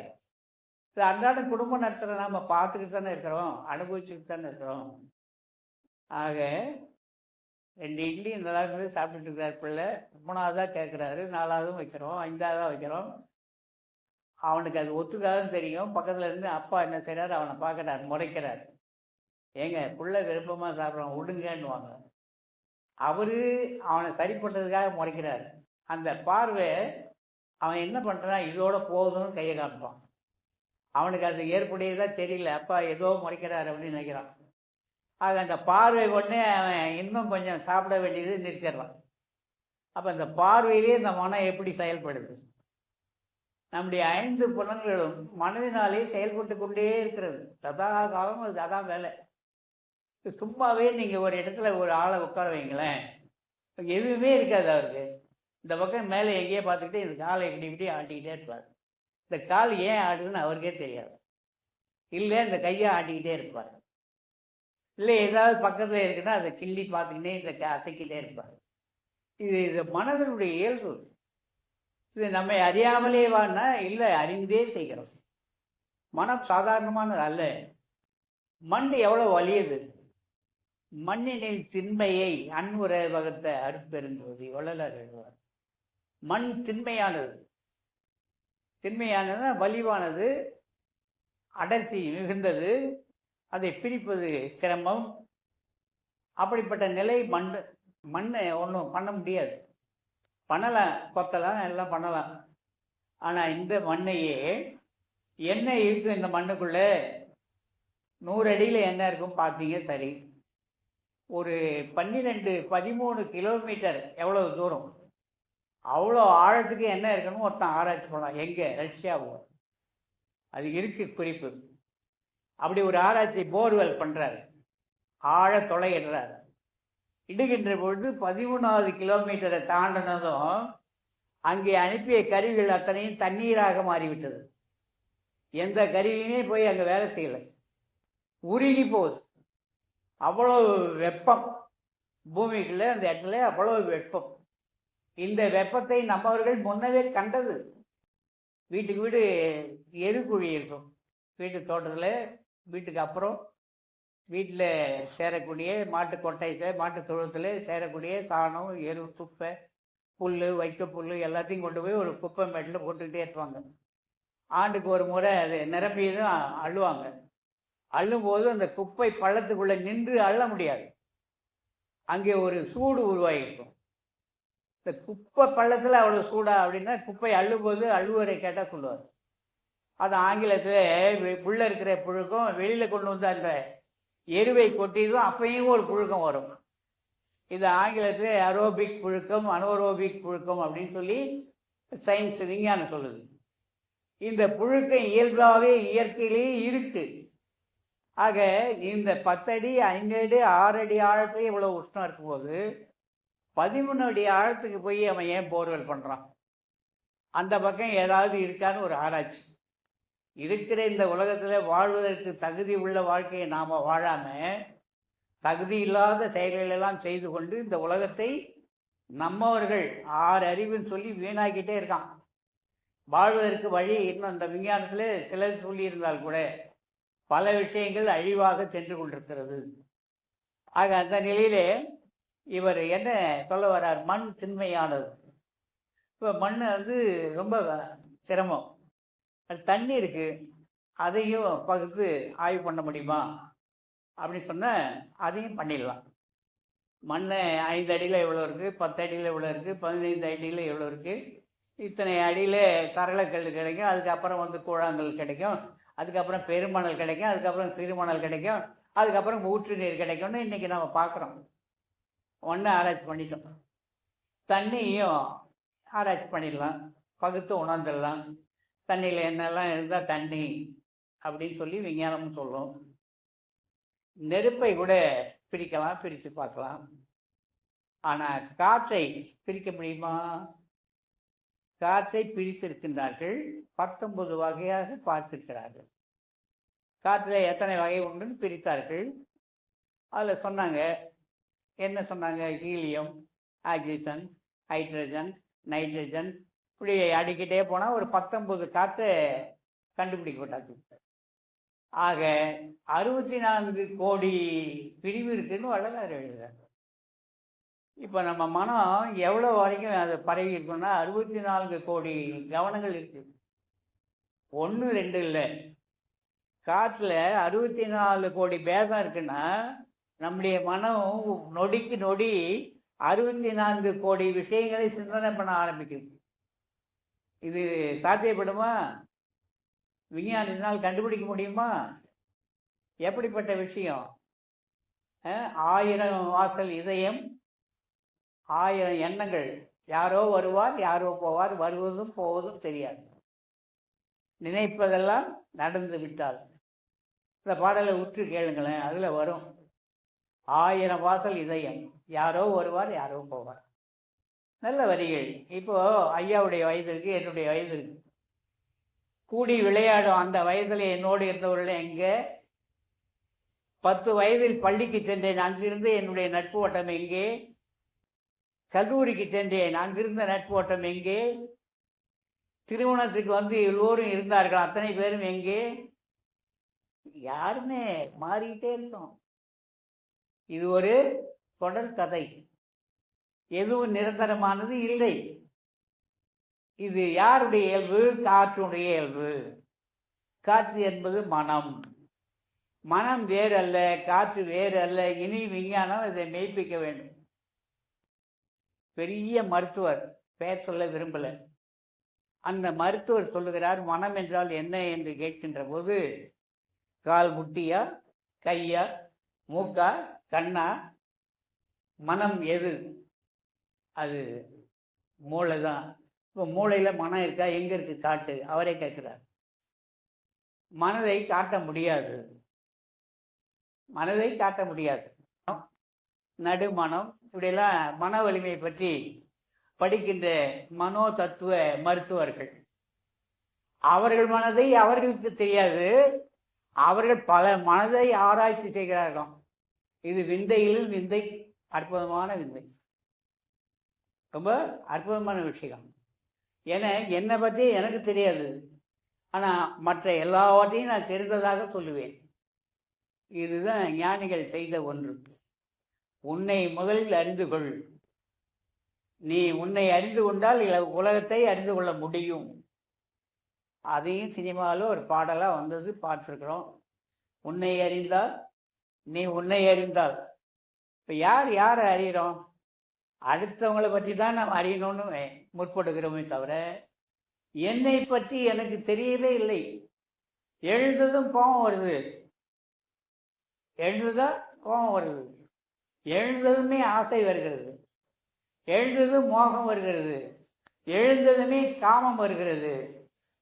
இது அன்றாட குடும்பம் நடத்துகிற நாம் பார்த்துக்கிட்டு தானே இருக்கிறோம், அனுபவிச்சுக்கிட்டு தானே இருக்கிறோம். ஆக 2 இட்லி இந்த அளவுக்கு சாப்பிட்டுட்டு இருக்கிறார் பிள்ளை, 3ஆவதாக கேட்குறாரு, 4ஆவதும் வைக்கிறோம், 5ஆவதாக வைக்கிறோம். அவனுக்கு அது ஒத்துக்காதுன்னு தெரியும். பக்கத்தில் இருந்து அப்பா என்ன செய்கிறாரு, அவனை பார்க்குறாரு, முறைக்கிறார். ஏங்க பிள்ளை விருப்பமாக சாப்பிட்றான் விடுங்கன்னுவாங்க. அவரு அவனை சரி பண்ணுறதுக்காக முறைக்கிறார். அந்த பார்வை அவன் என்ன பண்ணுறான், இதோட போதும்னு கையை காட்டுவான். அவனுக்கு அது ஏற்புடையதாக தெரியல, அப்பா ஏதோ முறைக்கிறார் அப்படின்னு நினைக்கிறான். ஆக அந்த பார்வை ஒன்றே அவன் இன்னும் கொஞ்சம் சாப்பிட வேண்டியது நிறுத்திடுறான். அப்போ அந்த பார்வையிலே இந்த மனம் எப்படி செயல்படுது? நம்முடைய 5 புலன்களும் மனதினாலே செயல்பட்டு கொண்டே இருக்கிறது சதா காலம். அது அதான் வேலை. சும்மாவே நீங்கள் ஒரு இடத்துல ஒரு ஆளை உட்கார வைங்களேன், எதுவுமே இருக்காது அவருக்கு. இந்த பக்கம் மேலே எங்கேயே பார்த்துக்கிட்டே இந்த காலை இப்படி ஆட்டிக்கிட்டே இருப்பார். இந்த கால் ஏன் ஆடுதுன்னு அவருக்கே தெரியாது. இல்லை இந்த கையை ஆட்டிக்கிட்டே இருப்பார். இல்லை ஏதாவது பக்கத்தில் இருக்குன்னா அதை கிள்ளி பார்த்துக்கிட்டே இந்த அசைக்கிட்டே இருப்பார். இது மனதனுடைய இயல்பு. இது நம்மை அறியாமலே வான்னா இல்லை, அறிந்தே செய்கிறோம். மனம் சாதாரணமானது அல்ல. மண் எவ்வளோ வலியது. மண்ணினில் திண்மையை அன்புற வகுத்த அருட்பெருஞ்சோதி வள்ளலார் எழுதுவார். மண் திண்மையானது. திண்மையானதுன்னா வலிவானது, அடர்த்தி மிகுந்தது, அதை பிரிப்பது சிரமம். அப்படிப்பட்ட நிலை மண்ணை ஒன்றும் பண்ண முடியாது. பண்ணலாம், கொத்தலாம், எல்லாம் பண்ணலாம். ஆனால் இந்த மண்ணையே என்ன இருக்கும் இந்த மண்ணுக்குள்ளே? 100 அடியில் என்ன இருக்கும் பார்த்தீங்க சரி. ஒரு 12-13 கிலோமீட்டர் எவ்வளோ தூரம், அவ்வளோ ஆழத்துக்கு என்ன இருக்குன்னு ஒருத்தன் ஆராய்ச்சி பண்ணலாம். எங்கே? ரஷ்யாவோ. அது இருக்கு குறிப்பு. அப்படி ஒரு ஆராய்ச்சி போர்வெல் பண்ணுறாரு, ஆழ தொலையிடுறாரு. இடுகின்ற பொழுது 13வது கிலோமீட்டரை தாண்டினதும் அங்கே அனுப்பிய கருவிகள் அத்தனையும் தண்ணீராக மாறிவிட்டது. எந்த கருவியுமே போய் அங்கே வேலை செய்யலை, உருகி போகுது. அவ்வளோ வெப்பம் பூமிக்குள்ள, அந்த இடத்துல அவ்வளோ வெப்பம். இந்த வெப்பத்தை நம்மவர்கள் முன்னவே கண்டது. வீட்டுக்கு வீடு எருக்குழி இருக்கும், வீட்டு தோட்டத்தில், வீட்டுக்கு அப்புறம் வீட்டில் சேரக்கூடிய மாட்டு கொட்டையில், மாட்டு தொழுத்தில் சேரக்கூடிய சாணம், எரு, குப்பை, புல், வைக்க புல் எல்லாத்தையும் கொண்டு போய் ஒரு குப்பை மேட்டில் போட்டுக்கிட்டே இருப்பாங்க. ஆண்டுக்கு ஒரு முறை அது நிரம்பியதும் அள்ளுவாங்க. அள்ளும்போது அந்த குப்பை பள்ளத்துக்குள்ளே நின்று அள்ள முடியாது, அங்கே ஒரு சூடு உருவாகிருக்கும். இந்த குப்பை பள்ளத்தில் அவ்வளோ சூடா அப்படின்னா, குப்பை அள்ளும்போது அள்ளுவரை கேட்டால் சொல்லுவார். அது ஆங்கிலத்தில் உள்ளே இருக்கிற புழுக்கம் வெளியில் கொண்டு வந்து அந்த எருவை கொட்டிடும், அப்பயும் ஒரு புழுக்கம் வரும். இது ஆங்கிலத்தில் அரோபிக் புழுக்கம், அனோரோபிக் புழுக்கம் அப்படின்னு சொல்லி சயின்ஸ், விஞ்ஞானம் சொல்லுது. இந்த புழுக்கம் இயல்பாகவே இயற்கையிலேயே இருக்கு. ஆக இந்த 10 அடி 5 அடி 6 அடி ஆழத்துலேயே இவ்வளோ உஷ்ணம் இருக்கும்போது 13 அடி ஆழத்துக்கு போய் அவன் ஏன் போர்வெல் பண்ணுறான்? அந்த பக்கம் ஏதாவது இருக்கான்னு ஒரு ஆராய்ச்சி. இருக்கிற இந்த உலகத்தில் வாழ்வதற்கு தகுதி உள்ள வாழ்க்கையை நாம் வாழாமல் தகுதி இல்லாத செயல்களெல்லாம் செய்து கொண்டு இந்த உலகத்தை நம்மவர்கள் 6 அறிவுன்னு சொல்லி வீணாக்கிட்டே இருக்கான். வாழ்வதற்கு வழி இன்னும் அந்த விஞ்ஞானத்தில் சிலர் சொல்லியிருந்தால் கூட பல விஷயங்கள் அழிவாக சென்று கொண்டிருக்கிறது. ஆக அந்த நிலையிலே இவர் என்ன சொல்ல வர்றார்? மண் திண்மையானது. இப்போ மண் வந்து ரொம்ப சிரமம். அது தண்ணி இருக்குது, அதையும் பகுத்து ஆய்வு பண்ண முடியுமா அப்படின்னு சொன்னால் அதையும் பண்ணிடலாம். மண் 5 அடியில் எவ்வளோ இருக்குது, 10 அடியில் எவ்வளோ இருக்குது, 15 அடியில் எவ்வளோ இருக்குது, இத்தனை அடியில் சரளக்கல் கிடைக்கும், அதுக்கப்புறம் வந்து கூழாங்கல் கிடைக்கும், அதுக்கப்புறம் பெருமணல் கிடைக்கும், அதுக்கப்புறம் சிறுமணல் கிடைக்கும், அதுக்கப்புறம் ஊற்று நீர் கிடைக்கும்னு இன்றைக்கி நம்ம பார்க்குறோம். ஒன்று ஆராய்ச்சி பண்ணிட்டோம். தண்ணியும் ஆராய்ச்சி பண்ணிடலாம், பகுத்து உணர்ந்துடலாம். தண்ணியில் என்னெல்லாம் இருந்தால் தண்ணி அப்படின்னு சொல்லி விஞ்ஞானம்னு சொல்லும். நெருப்பை கூட பிரிக்கலாம், பிரித்து பார்க்கலாம். ஆனால் காற்றை பிரிக்க முடியுமா? காற்றை பிரித்திருக்கின்றார்கள், 19 வகையாக பார்த்திருக்கிறார்கள். காற்றில் எத்தனை வகை உண்டுன்னு பிரித்தார்கள். அதில் சொன்னாங்க, என்ன சொன்னாங்க? ஹீலியம், ஆக்சிஜன், ஹைட்ரஜன், நைட்ரஜன், இப்படி அடிக்கிட்டே போனால் ஒரு 19 காற்றை கண்டுபிடிக்கப்பட்டாச்சு. ஆக 64 கோடி பிரிவு இருக்குன்னு வள்ளலார் எழுதுறாங்க. இப்போ நம்ம மனம் எவ்வளோ வரைக்கும் அது பரவி இருக்குன்னா 64 கோடி கவனங்கள் இருக்குது, 1 2 இல்லை. காற்றில் 64 கோடி பேதம் இருக்குன்னா நம்முடைய மனம் நொடிக்கு நொடி 64 கோடி விஷயங்களை சிந்தனை பண்ண ஆரம்பிக்குது. இது சாத்தியப்படுமா? விஞ்ஞானினால் கண்டுபிடிக்க முடியுமா? எப்படிப்பட்ட விஷயம்? 1000 வாசல் இதயம், 1000 எண்ணங்கள். யாரோ வருவார், யாரோ போவார், வருவதும் போவதும் தெரியாது. நினைப்பதெல்லாம் நடந்து விட்டால். இந்த பாடலை உற்று கேளுங்களேன், அதில் வரும் 1000 வாசல் இதயம், யாரோ வருவார், யாரோ போவார். நல்ல வரிகள். இப்போ ஐயாவுடைய வயது இருக்கு, என்னுடைய வயது இருக்கு. கூடி விளையாடும் அந்த வயதில் என்னோடு இருந்தவர்கள் எங்கே? 10 வயதில் பள்ளிக்கு சென்றேன், அங்கிருந்து என்னுடைய நட்பு வட்டம் எங்கே? கல்லூரிக்கு சென்றேன், அங்கிருந்த நட்பு வட்டம் எங்கே? திருமணத்துக்கு வந்து எல்லோரும் இருந்தார்கள், அத்தனை பேரும் எங்கே? யாருமே மாறிக்கிட்டே இருக்கோம். இது ஒரு தொடர் கதை, எதுவும் நிரந்தரமானது இல்லை. இது யாருடைய இயல்பு? காற்றுடைய இயல்பு. காற்று என்பது மனம். மனம் வேறு அல்ல, காற்று வேறு அல்ல. இனி விஞ்ஞானம் இதை மெய்ப்பிக்க வேண்டும். பெரிய மருத்துவர், பெயர் சொல்ல விரும்பல, அந்த மருத்துவர் சொல்லுகிறார், மனம் என்றால் என்ன என்று கேட்கின்ற போது, கால் முட்டியா, கையா, மூக்கா, கண்ணா? மனம் எது? அது மூளை தான். இப்போ மூளையில் மனம் இருக்கா? எங்கே இருக்குது? காட்டு. அவரே கேட்குறார். மனதை காட்ட முடியாது, மனதை காட்ட முடியாது. நடுமனம், இப்படியெல்லாம் மன வலிமையை பற்றி படிக்கின்ற மனோ தத்துவ மருத்துவர்கள். அவர்கள் மனதை அவர்களுக்கு தெரியாது, அவர்கள் பல மனதை ஆராய்ச்சி செய்கிறார்கள். இது விந்தையிலும் விந்தை, அற்புதமான விந்தை, ரொம்ப அற்புதமான விஷயம். ஏன்னா என்னை பற்றி எனக்கு தெரியாது, ஆனால் மற்ற எல்லாவற்றையும் நான் தெரிந்ததாக சொல்லுவேன். இதுதான் ஞானிகள் செய்த ஒன்று. உன்னை முதலில் அறிந்து கொள். நீ உன்னை அறிந்து கொண்டால் உலகத்தை அறிந்து கொள்ள முடியும். அதையும் சினிமாவில் ஒரு பாடலாக வந்தது, பார்த்துருக்குறோம். உன்னை அறிந்தால் நீ உன்னை அறிந்தால். இப்போ யாரை அறிகிறோம்? அடுத்தவங்களை பற்றி தான் நாம் அறியணும்னு முற்படுகிறோமே தவிர என்னை பற்றி எனக்கு தெரியவே இல்லை. எழுந்ததும் கோபம் வருது, எழுந்துதான் கோபம் வருது, எழுந்ததுமே ஆசை வருகிறது, எழுந்ததும் மோகம் வருகிறது, எழுந்ததுமே காமம் வருகிறது,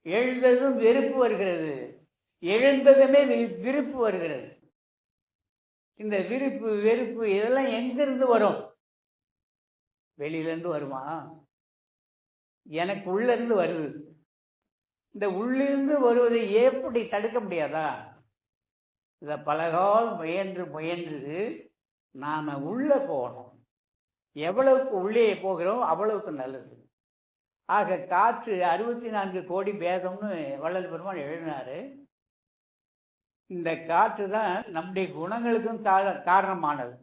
எழுந்ததும் வெறுப்பு வருகிறது, எழுந்ததுமே விருப்பு வருகிறது. இந்த விருப்பு வெறுப்பு இதெல்லாம் எங்கிருந்து வரும்? வெளியிலேருந்து வருமா? எனக்கு உள்ளிருந்து வருது. இந்த உள்ளிருந்து வருவதை எப்படி தடுக்க முடியாதா? இதை பலகாலம் முயன்று முயன்று நாம் உள்ளே போகணும். எவ்வளவுக்கு உள்ளே போகிறோம் அவ்வளவுக்கு நல்லது. ஆக காற்று 64 கோடி பேதம்னு வள்ளல் பெருமான் எழுதினார். இந்த காற்று தான் நம்முடைய குணங்களுக்கும் காரணமானது.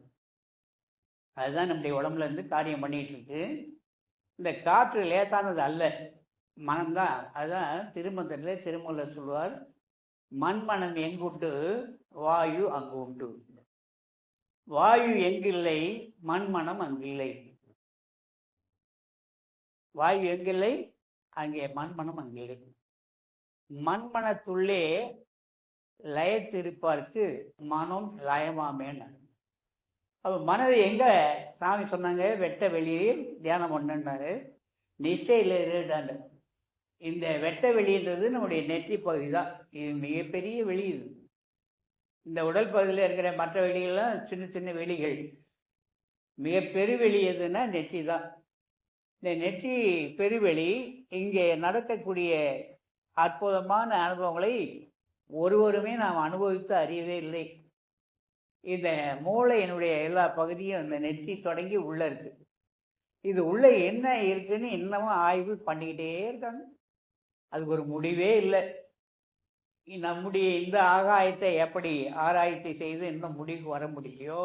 அதுதான் நம்முடைய உடம்புல இருந்து காரியம் பண்ணிட்டு இருக்கு. இந்த காற்று லேசானது அல்ல, மனம்தான். அதுதான் திருமந்திரத்தில் திருமூலர் சொல்லுவார், மண்மனம் எங்குண்டு வாயு அங்கு உண்டு. வாயு எங்கில்லை மண்மனம் அங்கில்லை. வாயு எங்கில்லை அங்கே மண்மனம் அங்கில்லை. மண்மனத்துள்ளே லயத்திருப்பாருக்கு மனம் லயமாமேன்னு. அப்போ மனதை எங்கே சாமி சொன்னாங்க? வெட்ட வெளியில் தியானம் பண்ணுன்னாரு, நிஷ்டையில் இருடாண்டு. இந்த வெட்ட வெளின்றது நம்முடைய நெற்றி பகுதி தான். இது மிகப்பெரிய வெளி. இது இந்த உடல் பகுதியில் இருக்கிற மற்ற வெளிகள்லாம் சின்ன சின்ன வெளிகள். மிக பெருவெளி எதுன்னா நெற்றி தான். இந்த நெற்றி பெருவெளி இங்கே நடக்கக்கூடிய அற்புதமான அனுபவங்களை ஒருவருமே நாம் அனுபவித்து அறியவே இல்லை. இந்த மூளையினுடைய எல்லா பகுதியும் இந்த நெற்றி தொடங்கி உள்ளே இருக்குது. இது உள்ளே என்ன இருக்குன்னு இன்னமும் ஆய்வு பண்ணிக்கிட்டே இருக்காங்க. அதுக்கு ஒரு முடிவே இல்லை. நம்முடைய இந்த ஆகாயத்தை எப்படி ஆராய்ச்சி செய்து இன்னும் முடிவுக்கு வர முடியோ,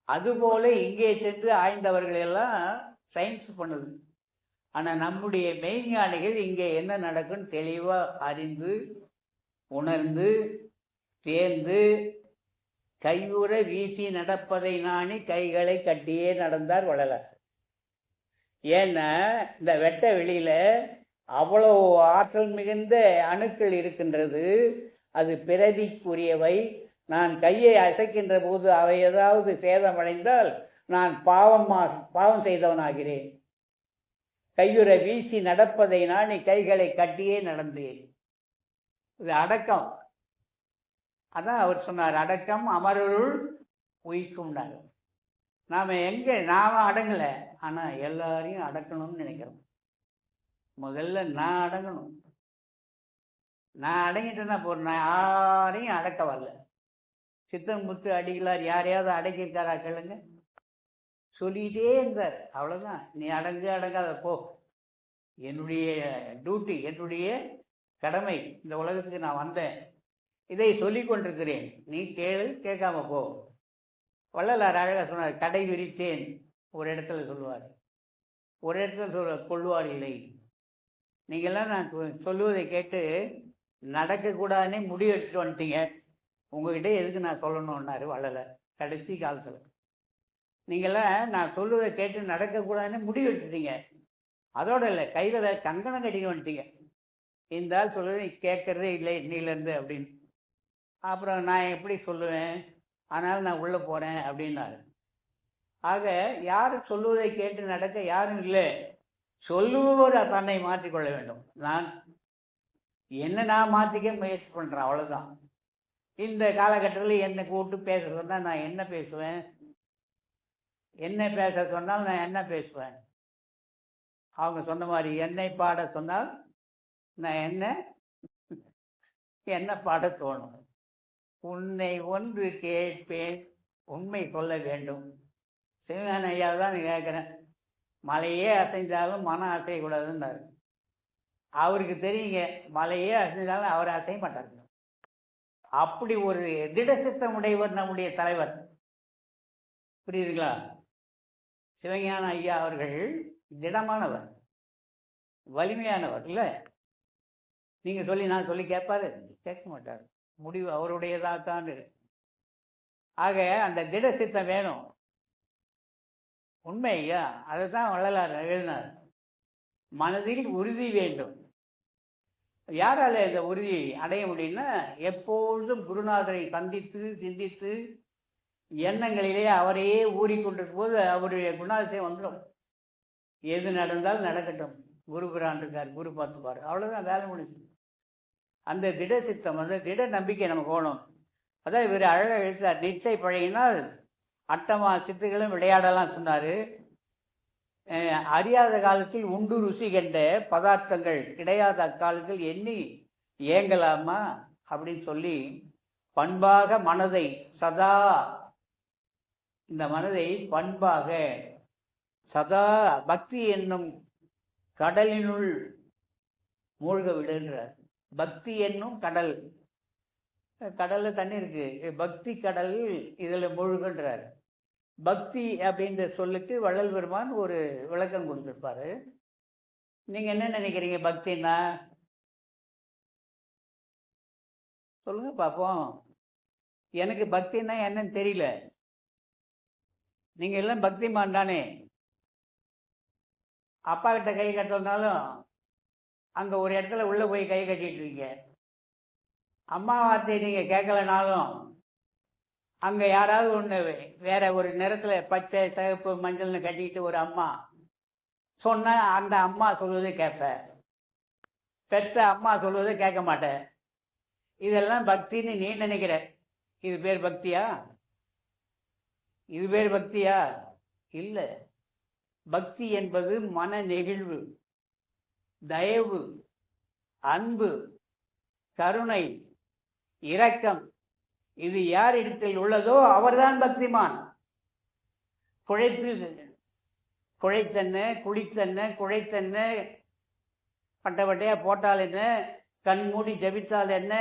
அதுபோல இங்கே சென்று ஆய்ந்தவர்கள் எல்லாம் சயின்ஸ் பண்ணுது. ஆனால் நம்முடைய மெய்ஞானிகள் இங்கே என்ன நடக்குன்னு தெளிவாக அறிந்து உணர்ந்து தேர்ந்து கையுற வீசி நடப்பதை நாணி கைகளை கட்டியே நடந்தார் வள்ளலார். ஏன்னா இந்த வெட்ட வெளியில அவ்வளோ ஆற்றல் மிகுந்த அணுக்கள் இருக்கின்றது. அது பிறவிக்குரியவை. நான் கையை அசைக்கின்ற போது அவை ஏதாவது சேதமடைந்தால் நான் பாவம் செய்தவனாகிறேன். கையுற வீசி நடப்பதை நாணி கைகளை கட்டியே நடந்தேன். இது அடக்கம். அதான் அவர் சொன்னார், அடக்கம் அமரருள் உயிக்கும்னார். நாம் அடங்கலை, ஆனால் எல்லாரையும் அடக்கணும்னு நினைக்கிறோம். முதல்ல நான் அடங்கணும். நான் அடங்கிட்டேன்னா போறேன், நான் யாரையும் அடக்க வரல. சித்தன் முத்து அடிகளார் யாரையாவது அடக்கியிருக்காரா கேளுங்க? சொல்லிகிட்டே இருந்தார், அவ்வளோதான். நீ அடங்காத போ, என்னுடைய டியூட்டி, என்னுடைய கடமை, இந்த உலகத்துக்கு நான் வந்தேன், இதை சொல்லி கொண்டிருக்கிறேன், நீ கேளு, கேட்காம போ. வள்ளலார் அழகாக சொன்னார், கடை விரித்தேன் ஒரு இடத்துல சொல்லுவார், ஒரு இடத்துல கொள்வார் இல்லை. நீங்கள்லாம் நான் சொல்லுவதை கேட்டு நடக்கக்கூடாதுன்னே முடிவு எடுத்துட்டு வந்துட்டீங்க, உங்ககிட்ட எதுக்கு நான் சொல்லணுன்னாரு வள்ளலார் கடைசி காலத்தில். நீங்களாம் நான் சொல்லுவதை கேட்டு நடக்கக்கூடாதுன்னு முடிவு எடுத்துட்டீங்க, அதோட இல்லை கையில் கங்கணம் கட்டிட்டு வந்துட்டீங்க. இந்த ஆள் சொல்லுவது கேட்கறதே இல்லை இன்னிலேருந்து அப்படின்னு. அப்புறம் நான் எப்படி சொல்லுவேன், அதனால் நான் உள்ளே போகிறேன் அப்படின்னாரு. ஆக யாரும் சொல்லுவதை கேட்டு நடக்க யாரும் இல்லை, சொல்லுவோர் தன்னை மாற்றிக்கொள்ள வேண்டும். நான் மாற்றிக்க முயற்சி பண்ணுறேன், அவ்வளோதான். இந்த காலகட்டத்தில் என்னை கூப்பிட்டு பேச சொன்னால் நான் என்ன பேசுவேன்? என்ன பேச சொன்னால் நான் என்ன பேசுவேன்? அவங்க சொன்ன மாதிரி என்னை பாட சொன்னால் நான் என்ன பாட தோணும். உன்னை ஒன்று கேட்பேன், உண்மை சொல்ல வேண்டும். சிவஞான ஐயா தான் கேட்குறேன். மலையே அசைந்தாலும் மனம் அசையக்கூடாதுன்னாரு. அவருக்கு தெரியுங்க, மலையே அசைந்தாலும் அவர் அசைய மாட்டார். அப்படி ஒரு திடசித்தம் உடையவர் நம்முடைய தலைவர். புரியுதுங்களா? சிவஞான ஐயா அவர்கள் திடமானவர், வலிமையானவர். இல்லை நீங்கள் சொல்லி நான் சொல்லி கேட்பாரு, கேட்க மாட்டார். முடிவு அவருடையதாக தான் இருக்கு. ஆக அந்த திட சித்தம் வேணும். உண்மை ஐயா, அதை தான் வள்ளலார் எழுதினார். மனதில் உறுதி வேண்டும். யாரால இந்த உறுதியை அடைய முடியும்னா, எப்பொழுதும் குருநாதரை சந்தித்து சிந்தித்து எண்ணங்களிலே அவரையே ஊறிக்கொண்டிருக்கும் போது அவருடைய குணாதிசயம் வந்துடும். எது நடந்தாலும் நடக்கட்டும், குரு பிரான் இருக்கார், குரு பார்த்துப்பார், அவ்வளோதான், வேலை முடிஞ்சு. அந்த திட சித்தம், அந்த திட நம்பிக்கை நமக்கு போகணும். அதான் இவர் அழகாக எழுத்தார். நிச்சை பழகினால் அட்டமா சித்துகளும் விளையாடலாம் சொன்னார். அறியாத காலத்தில் உண்டு ருசி கண்ட பதார்த்தங்கள் கிடையாத அக்காலத்தில் எண்ணி ஏங்கலாமா அப்படின்னு சொல்லி, பண்பாக மனதை சதா, இந்த மனதை பண்பாக சதா பக்தி என்னும் கடலினுள் மூழ்க விடுன்றார். பக்தி என்னும் கடல், கடல்ல தண்ணி இருக்கு, பக்தி கடல், இதுல மூழ்குன்றார். பக்தி அப்படின்ற சொல்லுக்கு வள்ளல் பெருமான் ஒரு விளக்கம் கொடுத்துருப்பாரு. நீங்க என்ன நினைக்கிறீங்க பக்தின்னா? சொல்லுங்க பார்ப்போம். எனக்கு பக்தின்னா என்னன்னு தெரியல. நீங்க எல்லாம் பக்திமான் தானே. அப்பா கிட்ட கை கட்டினாலும் அங்க ஒரு இடத்துல உள்ள போய் கை கட்டிட்டு இருக்கீங்க. அம்மா வார்த்தையை நீங்க கேட்கலனாலும் அங்க யாராவது ஒன்று வேற ஒரு நிறத்துல பச்சை சிவப்பு மஞ்சள்னு கட்டிட்டு ஒரு அம்மா சொன்ன அந்த அம்மா சொல்வதை கேட்பேன், பெற்ற அம்மா சொல்வதை கேட்க மாட்டேன். இதெல்லாம் பக்தின்னு நீ நினைக்கிற. இது பேர் பக்தியா? இது பேர் பக்தியா? இல்லை. பக்தி என்பது மன நெகிழ்வு, தயவு, அன்பு, கருணை, இரக்கம். இது யார் இடத்தில் உள்ளதோ அவர்தான் பக்திமான். குழைத்தன்ன, குளித்தன்ன, குழைத்தன்ன, பட்டப்பட்டையா போட்டால் என்ன, கண்மூடி ஜபித்தால் என்ன,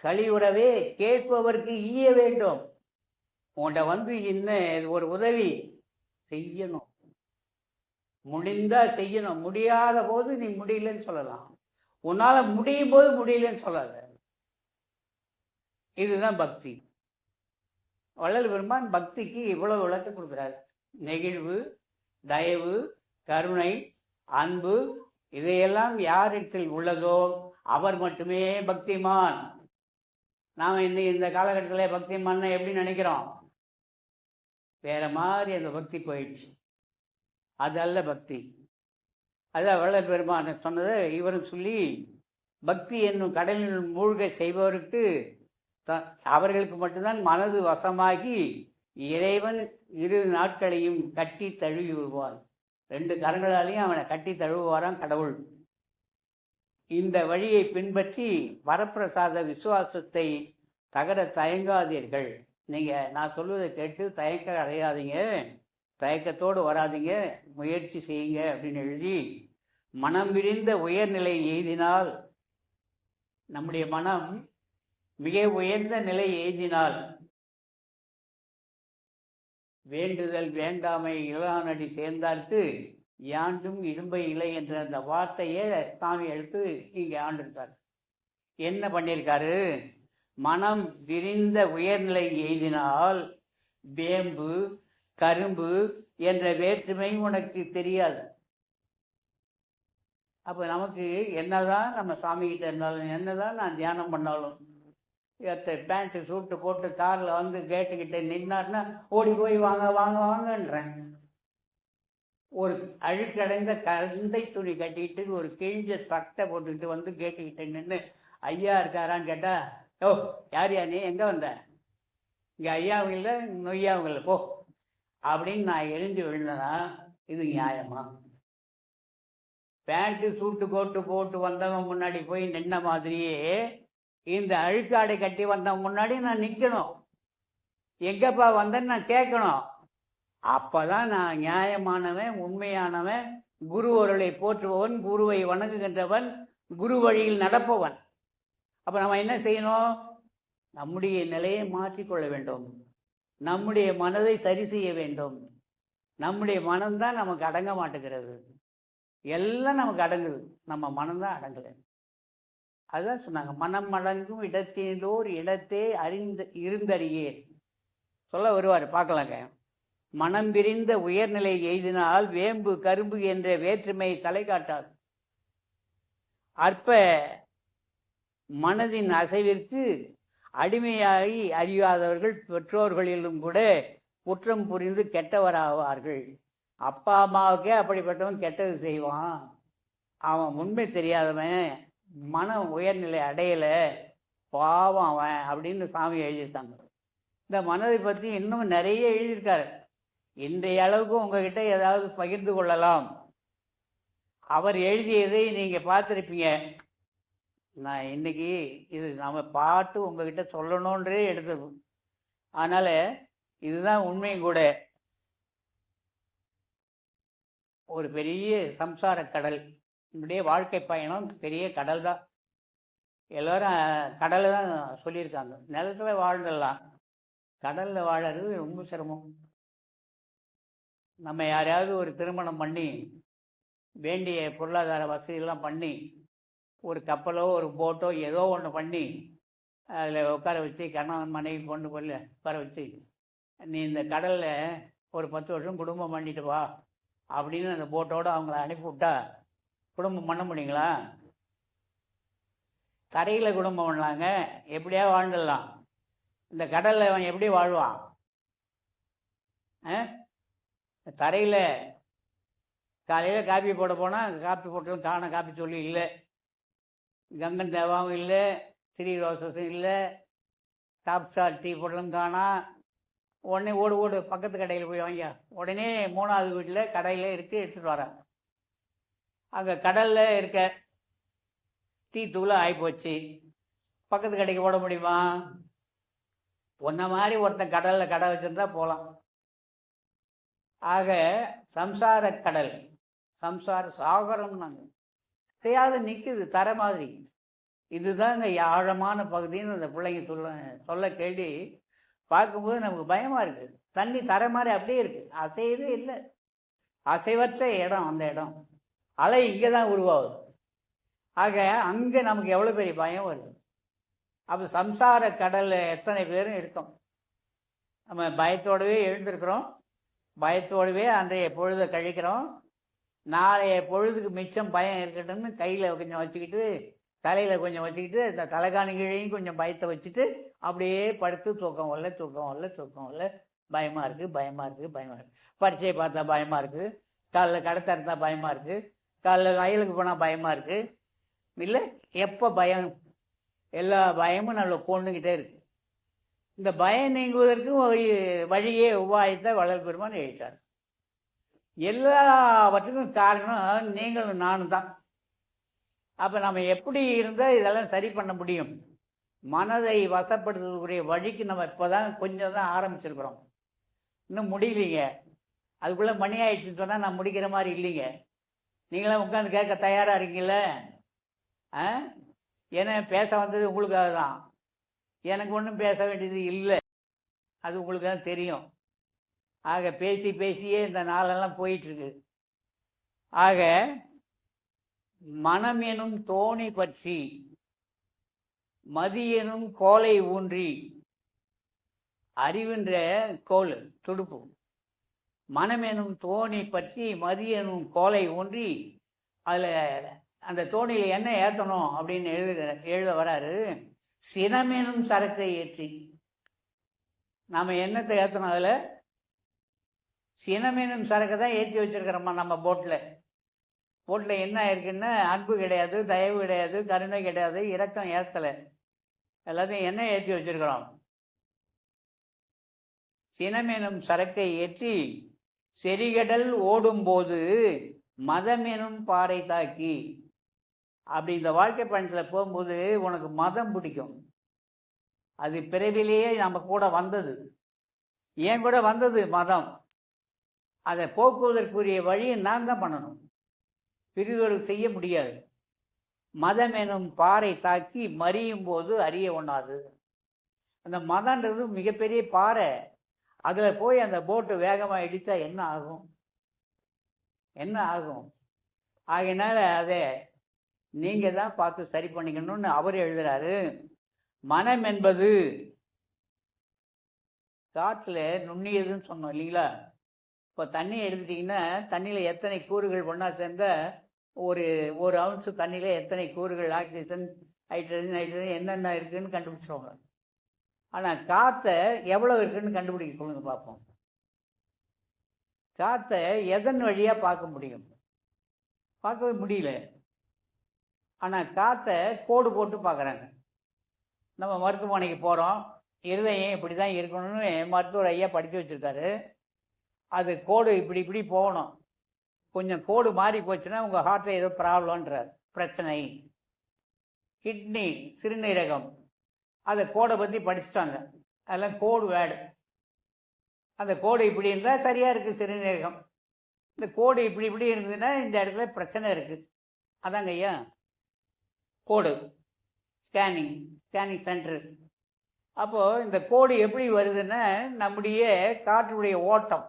கலியுறவே கேட்பவருக்கு ஈய வேண்டும். உன்கிட்ட வந்து இன்னும் ஒரு உதவி செய்யணும், முடிந்தா செய்யணும். முடியாத போது நீ முடியலன்னு சொல்லலாம், உன்னால முடியும் போது முடியலன்னு சொல்லாத. இதுதான் பக்தி. வள்ளல் பெருமான் பக்திக்கு இவ்வளவு விளக்கம் கொடுக்குறாரு. நெகிழ்வு, தயவு, கருணை, அன்பு, இதையெல்லாம் யாரிடத்தில் உள்ளதோ அவர் மட்டுமே பக்திமான். நாம் இன்னைக்கு இந்த காலகட்டத்தில் பக்திமான் எப்படி நினைக்கிறோம்? வேற மாதிரி அந்த பக்தி போயிடுச்சு. அது அல்ல பக்தி. அதான் வள்ளல் பெருமான் சொன்னதை இவரும் சொல்லி, பக்தி என்னும் கடலில் மூழ்க செய்பவருக்கு அவர்களுக்கு மட்டும்தான் மனது வசமாகி இறைவன் இரு நாட்களையும் கட்டி தழுவி விடுவான். 2 கரங்களாலையும் அவனை கட்டி தழுவுவாரான் கடவுள். இந்த வழியை பின்பற்றி வரப்பிரசாத விசுவாசத்தை தகர தயங்காதீர்கள். நீங்கள் நான் சொல்வதை கேட்டு தயக்க அடையாதீங்க, தயக்கத்தோடு வராதிங்க, முயற்சி செய்யுங்க அப்படின்னு எழுதி, மனம் விரிந்த உயர்நிலை எய்தினால், நம்முடைய மனம் மிக உயர்ந்த நிலை எய்தினால், வேண்டுதல் வேண்டாமை இளநடி சேர்ந்தார்க்கு யாண்டும் இடும்பை இல்லை என்ற அந்த வார்த்தையே சாமி எடுத்து இங்கே ஆண்டிருக்காரு. என்ன பண்ணியிருக்காரு? மனம் விரிந்த உயர்நிலை எய்தினால் வேம்பு கரும்பு என்ற வேற்றுமை உனக்கு தெரியாது. அப்போ நமக்கு என்னதான் நம்ம சாமிகிட்ட இருந்தாலும், என்னதான் நான் தியானம் பண்ணாலும், பேண்ட்டு சூட்டு போட்டு காரில் வந்து கேட்டுக்கிட்ட நின்னார்னா ஓடி போய் வாங்க வாங்க வாங்கன்றேன். ஒரு அழுக்கடைந்த கந்தை துணி கட்டிக்கிட்டு ஒரு கிழிஞ்ச சட்டை போட்டுக்கிட்டு வந்து கேட்டுக்கிட்ட நின்று ஐயா இருக்காரான்னு கேட்டா, ஓ யார் நீ எங்கே வந்த? இங்கே ஐயாவுங்கள நொய்யாவுங்கள போ அப்படின்னு நான் எழுந்து விழுந்தனா இது நியாயமா? பேண்ட்டு சூட்டு கோட்டு போட்டு வந்தவன் முன்னாடி போய் நின்ன மாதிரியே இந்த அழுக்காடை கட்டி வந்தவன் முன்னாடி நான் நிற்கணும். எங்கப்பா வந்தேன்னு நான் கேட்கணும். அப்பதான் நான் நியாயமானவன், உண்மையானவன், குரு அவர்களை போற்றுபவன், குருவை வணங்குகின்றவன், குரு வழியில் நடப்பவன். அப்போ நம்ம என்ன செய்யணும்? நம்முடைய நிலையை மாற்றிக்கொள்ள வேண்டும். நம்முடைய மனதை சரி செய்ய வேண்டும். நம்முடைய மனம்தான் நமக்கு அடங்க மாட்டேங்கிறது. எல்லாம் நமக்கு அடங்குது, நம்ம மனம்தான் அடங்கலை. அதுதான் சொன்னாங்க, மனம் அடங்கும் இடத்தேதோர் இடத்தே இருந்தறியே சொல்ல வருவார். பார்க்கலாங்க. மனம் விரிந்த உயர்நிலை எய்தினால் வேம்பு கரும்பு என்ற வேற்றுமை தலை காட்டாது. அற்ப மனதின் அசைவிற்கு அடிமையாகி அறியாதவர்கள் பெற்றோர்களிலும் கூட குற்றம் புரிந்து கெட்டவராவார்கள். அப்பா அம்மாவுக்கே அப்படிப்பட்டவன் கெட்டது செய்வான். அவன் உண்மை தெரியாதவன், மன உயர்நிலை அடையலை, பாவம் அவன் அப்படின்னு சாமி எழுதியிருக்காங்க. இந்த மனதை பற்றி இன்னும் நிறைய எழுதியிருக்காரு. இன்றைய அளவுக்கு உங்ககிட்ட ஏதாவது பகிர்ந்து கொள்ளலாம். அவர் எழுதியதை நீங்கள் பார்த்துருப்பீங்க. நான் இன்னைக்கு இது நம்ம பார்த்து உங்ககிட்ட சொல்லணுன்றே எடுத்துருக்கோம். அதனால் இதுதான் உண்மையும் கூட. ஒரு பெரிய சம்சார கடல், நம்முடைய வாழ்க்கை பயணம் பெரிய கடல் தான். எல்லோரும் கடலை தான் சொல்லியிருக்காங்க. நிலத்தில் வாழ்ந்துடலாம், கடலில் வாழறது ரொம்ப சிரமம். நம்ம யாரையாவது ஒரு திருமணம் பண்ணி வேண்டிய பொருளாதார வசதியெல்லாம் பண்ணி ஒரு கப்பலோ ஒரு போட்டோ ஏதோ ஒன்று பண்ணி அதில் உட்கார வச்சு கணவன் மனைவி கொண்டு போய் உட்கார வச்சு, நீ இந்த கடலில் ஒரு 10 வருஷம் குடும்பம் பண்ணிட்டு வா அப்படின்னு அந்த போட்டோடு அவங்கள அனுப்பிவிட்டா குடும்பம் பண்ண முடியுங்களா? தரையில் குடும்பம் பண்ணலாங்க, எப்படியா வாழ்ந்துடலாம். இந்த கடலில் அவன் எப்படி வாழ்வான்? தரையில் காலையில் காப்பி போட போனால் காப்பி போட்டாலும் காண காப்பி சொல்லி இல்லை, கங்கன் தேவாவும் இல்லை, த்ரீ ரோசஸும் இல்லை, டாப் ஸ்டார் டீ போட்டாலும் காணா. உடனே ஓடு பக்கத்து கடையில் போய் வாங்க. உடனே 3வது வீட்டில் கடையில் இருக்குது, எடுத்துகிட்டு வராங்க. அங்கே கடலில் இருக்க டீ தூள் ஆகிப்போச்சு, பக்கத்து கடைக்கு போட முடியுமா? ஒன்றை மாதிரி ஒருத்தன் கடலில் கடை வச்சுருந்தா போகலாம். ஆக சம்சார கடல், சம்சார சாகரம் நாங்கள் செய்யாத நிற்குது தர மாதிரி. இதுதாங்க ஆழமான பகுதின்னு அந்த பிள்ளைங்க சொல்ல கேள்வி பார்க்கும்போது நமக்கு பயமாக இருக்குது. தண்ணி தர மாதிரி அப்படியே இருக்குது, அசையவே இல்லை. அசைவற்ற இடம் அந்த இடம். அலை இங்கே தான் உருவாகுது. ஆக அங்கே நமக்கு எவ்வளோ பெரிய பயம் வருது. அப்போ சம்சார கடலில் எத்தனை பேரும் இருக்கோம். நம்ம பயத்தோடவே எழுந்திருக்கிறோம், பயத்தோடவே அன்றைய பொழுதை கழிக்கிறோம். நாளைய பொழுதுக்கு மிச்சம் பயம் இருக்கட்டும்னு கையில் கொஞ்சம் வச்சுக்கிட்டு, தலையில் கொஞ்சம் வச்சுக்கிட்டு, இந்த தலைகாணி கீழையும் கொஞ்சம் பயத்தை வச்சுட்டு அப்படியே படுத்து தூக்கம் வரல. பயமாக இருக்குது. பரீட்சையை பார்த்தா பயமாக இருக்குது, காலைல கடை திறந்தா பயமாக இருக்குது, காலைல வயலுக்கு போனால் பயமாக இருக்குது. இல்லை, எப்போ பயம்? எல்லா பயமும் நம்மளை கொண்டுக்கிட்டே இருக்கு. இந்த பயம் நீங்குவதற்கு ஒரு வழியே உபாயத்தை வள்ளல் பெருமான் எழுதிட்டார். எல்லாவற்றுக்கும் காரணம் நீங்களும் நானும் தான். அப்போ நம்ம எப்படி இருந்தால் இதெல்லாம் சரி பண்ண முடியும்? மனதை வசப்படுத்தக்கூடிய வழிக்கு நம்ம இப்போ தான் கொஞ்சம் தான் ஆரம்பிச்சிருக்கிறோம், இன்னும் முடியலைங்க. அதுக்குள்ளே மணி ஆயிடுச்சுன்னு சொன்னால் நான் முடிக்கிற மாதிரி இல்லைங்க. நீங்களாம் உட்காந்து கேட்க தயாராக இருக்கீங்கள? ஏன்னா பேச வந்தது உங்களுக்காக தான், எனக்கு ஒன்றும் பேச வேண்டியது இல்லை, அது உங்களுக்கு தான் தெரியும். ஆக பேசியே இந்த நாளெல்லாம் போயிட்டுருக்கு. ஆக மனம் எனும் தோணி பற்றி மதி எனும் கோலை ஊன்றி, அறிவுன்ற கோல் துடுப்பு, மனம் எனும் தோணி பற்றி மதி எனும் கோலை ஊன்றி, அதில் அந்த தோணியில் என்ன ஏற்றணும் அப்படின்னு எழுத வராரு. சினமெனும் சரக்கை ஏற்றி, நாம் என்னத்தை ஏற்றணும்? அதில் சினமெனும் சரக்கை தான் ஏற்றி வச்சுருக்கிறோம்மா நம்ம போட்டில் என்ன இருக்குன்னா, அன்பு கிடையாது, தயவு கிடையாது, கருணை கிடையாது, இரக்கம் ஏற்றலை, எல்லாத்தையும் என்ன ஏற்றி வச்சுருக்கிறோம்? சினமெனும் சரக்கை ஏற்றி செறிகடல் ஓடும்போது மதம் எனும் பாறை தாக்கி. அப்படி இந்த வாழ்க்கை பயணத்தில் போகும்போது உனக்கு மதம் பிடிக்கும். அது பிறவிலேயே நம்ம கூட வந்தது, ஏன் கூட வந்தது மதம். அதை போக்குவதற்குரிய வழியை நான் தான் பண்ணணும், பிரிவுகள் செய்ய முடியாது. மதம் எனும் பாறை தாக்கி மறியும் போது அறிய ஒண்ணாது. அந்த மதன்றது மிகப்பெரிய பாறை, அதில் போய் அந்த போட்டு வேகமாக இடித்தா என்ன ஆகும்? என்ன ஆகும்? ஆகையினால அதை நீங்கள் தான் பார்த்து சரி பண்ணிக்கணும்னு அவர் எழுதுறாரு. மனம் என்பது காற்றில் நுண்ணியதுன்னு சொன்னோம் இல்லைங்களா? இப்போ தண்ணியை எடுத்துட்டிங்கன்னா தண்ணியில் எத்தனை கூறுகள் ஒன்றா சேர்ந்த ஒரு அவுன்ஸு தண்ணியில் எத்தனை கூறுகள், ஆக்சிஜன், ஹைட்ரஜன் என்னென்ன இருக்குதுன்னு கண்டுபிடிச்சிருவாங்க. ஆனால் காற்றை எவ்வளோ இருக்குதுன்னு கண்டுபிடிக்க சொல்லுங்க பார்ப்போம். காற்றை எதன் வழியாக பார்க்க முடியும்? பார்க்கவே முடியல. ஆனால் காற்றை கோடு போட்டு பார்க்குறாங்க. நம்ம மருத்துவமனைக்கு போகிறோம், இருதயம் இப்படி தான் இருக்கணும்னு மருத்துவர் ஐயா படித்து வச்சுருக்காரு. அது கோடு இப்படி இப்படி போகணும், கொஞ்சம் கோடு மாறி போச்சுன்னா உங்கள் ஹார்ட்டில் ஏதோ ப்ராப்ளம்ன்றார், பிரச்சனை. கிட்னி, சிறுநீரகம், அதை கோடை பற்றி படிச்சுட்டாங்க, அதெல்லாம் கோடு வேர்டு. அந்த கோடு இப்படி இருந்தால் சரியாக இருக்குது சிறுநீரகம், இந்த கோடு இப்படி இப்படி இருந்ததுன்னா இந்த இடத்துல பிரச்சனை இருக்குது. அதாங்க ஐயா கோடு. Scanning centre. அப்போது இந்த கோடு எப்படி வருதுன்னா நம்முடைய காற்றுடைய ஓட்டம்,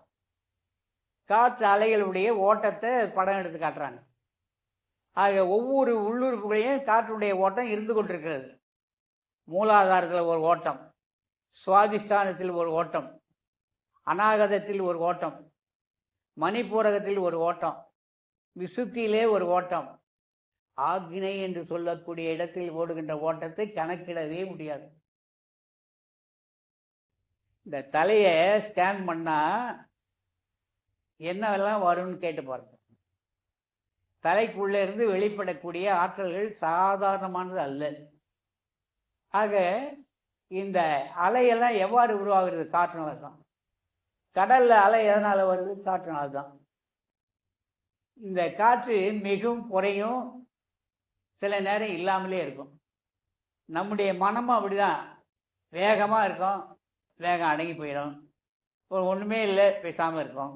காற்று அலைகளுடைய ஓட்டத்தை படம் எடுத்து காட்டுறாங்க. ஆக ஒவ்வொரு உள்ளுறுப்புகளையும் காற்றுடைய ஓட்டம் இருந்து கொண்டிருக்கிறது. மூலாதாரத்தில் ஒரு ஓட்டம், சுவாதிஷ்டானத்தில் ஒரு ஓட்டம், அநாகதத்தில் ஒரு ஓட்டம், மணிப்பூரகத்தில் ஒரு ஓட்டம், விசுத்தியிலே ஒரு ஓட்டம், ஆக்னை என்று சொல்லக்கூடிய இடத்தில் ஓடுகின்ற ஓட்டத்தை கணக்கிடவே முடியாது. இந்த தலையை ஸ்கேன் பண்ணால் என்னவெல்லாம் வரும்னு கேட்டு பாருங்க. தலைக்குள்ளே இருந்து வெளிப்படக்கூடிய ஆற்றல்கள் சாதாரணமானது அல்ல. ஆக இந்த அலையெல்லாம் எவ்வாறு உருவாகிறது? காற்றுனால தான். கடலில் அலை எதனால் வருது? காற்றுனால தான். இந்த காற்று மிகவும் குறையும், சில நேரம் இல்லாமலே இருக்கும். நம்முடைய மனமும் அப்படிதான், வேகமாக இருக்கும், வேகம் அடங்கி போயிடும், ஒன்றுமே இல்லை பேசாமல் இருக்கும்.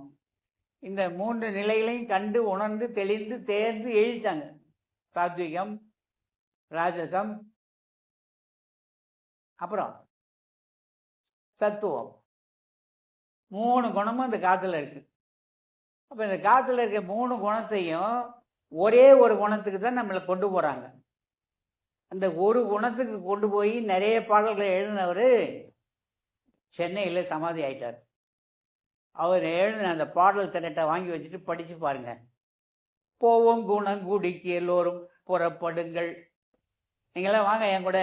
இந்த மூன்று நிலைகளையும் கண்டு உணர்ந்து தெளிந்து தேர்ந்து எழுதிட்டாங்க. சாத்விகம், ராஜசம், அப்புறம் சத்துவம். 3 குணமும் இந்த காற்றுல இருக்கு. அப்போ இந்த காற்றுல இருக்க 3 குணத்தையும் ஒரே ஒரு குணத்துக்கு தான் நம்மளை கொண்டு போகிறாங்க. அந்த ஒரு குணத்துக்கு கொண்டு போய் நிறைய பாடல்களை எழுதினவர் சென்னையில் சமாதி ஆயிட்டார். அவர் எழுதின அந்த பாடல் திரட்டை வாங்கி வச்சுட்டு படித்து பாருங்க. போவோம் குணங்குடிக்கு எல்லோரும் புறப்படுங்கள். நீங்களாம் வாங்க என் கூட,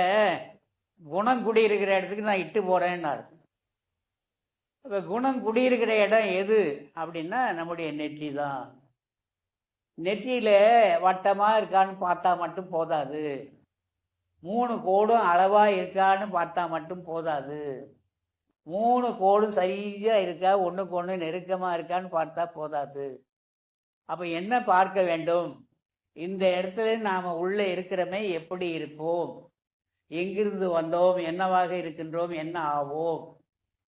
குணங்குடி இருக்கிற இடத்துக்கு நான் இட்டு போகிறேன்னாரு. இப்போ குணம் குடியிருக்கிற இடம் எது அப்படின்னா நம்முடைய நெற்றி தான். நெற்றியில் வட்டமாக இருக்கான்னு பார்த்தா மட்டும் போதாது, 3 கோடும் அளவாக இருக்கான்னு பார்த்தா மட்டும் போதாது, 3 கோடும் சரியாக இருக்கா, ஒன்றுக்கு ஒன்று நெருக்கமாக இருக்கான்னு பார்த்தா போதாது. அப்போ என்ன பார்க்க வேண்டும்? இந்த இடத்துல நாம் உள்ளே இருக்கிறோமே எப்படி இருப்போம், எங்கிருந்து வந்தோம், என்னவாக இருக்கின்றோம், என்ன ஆவோம்,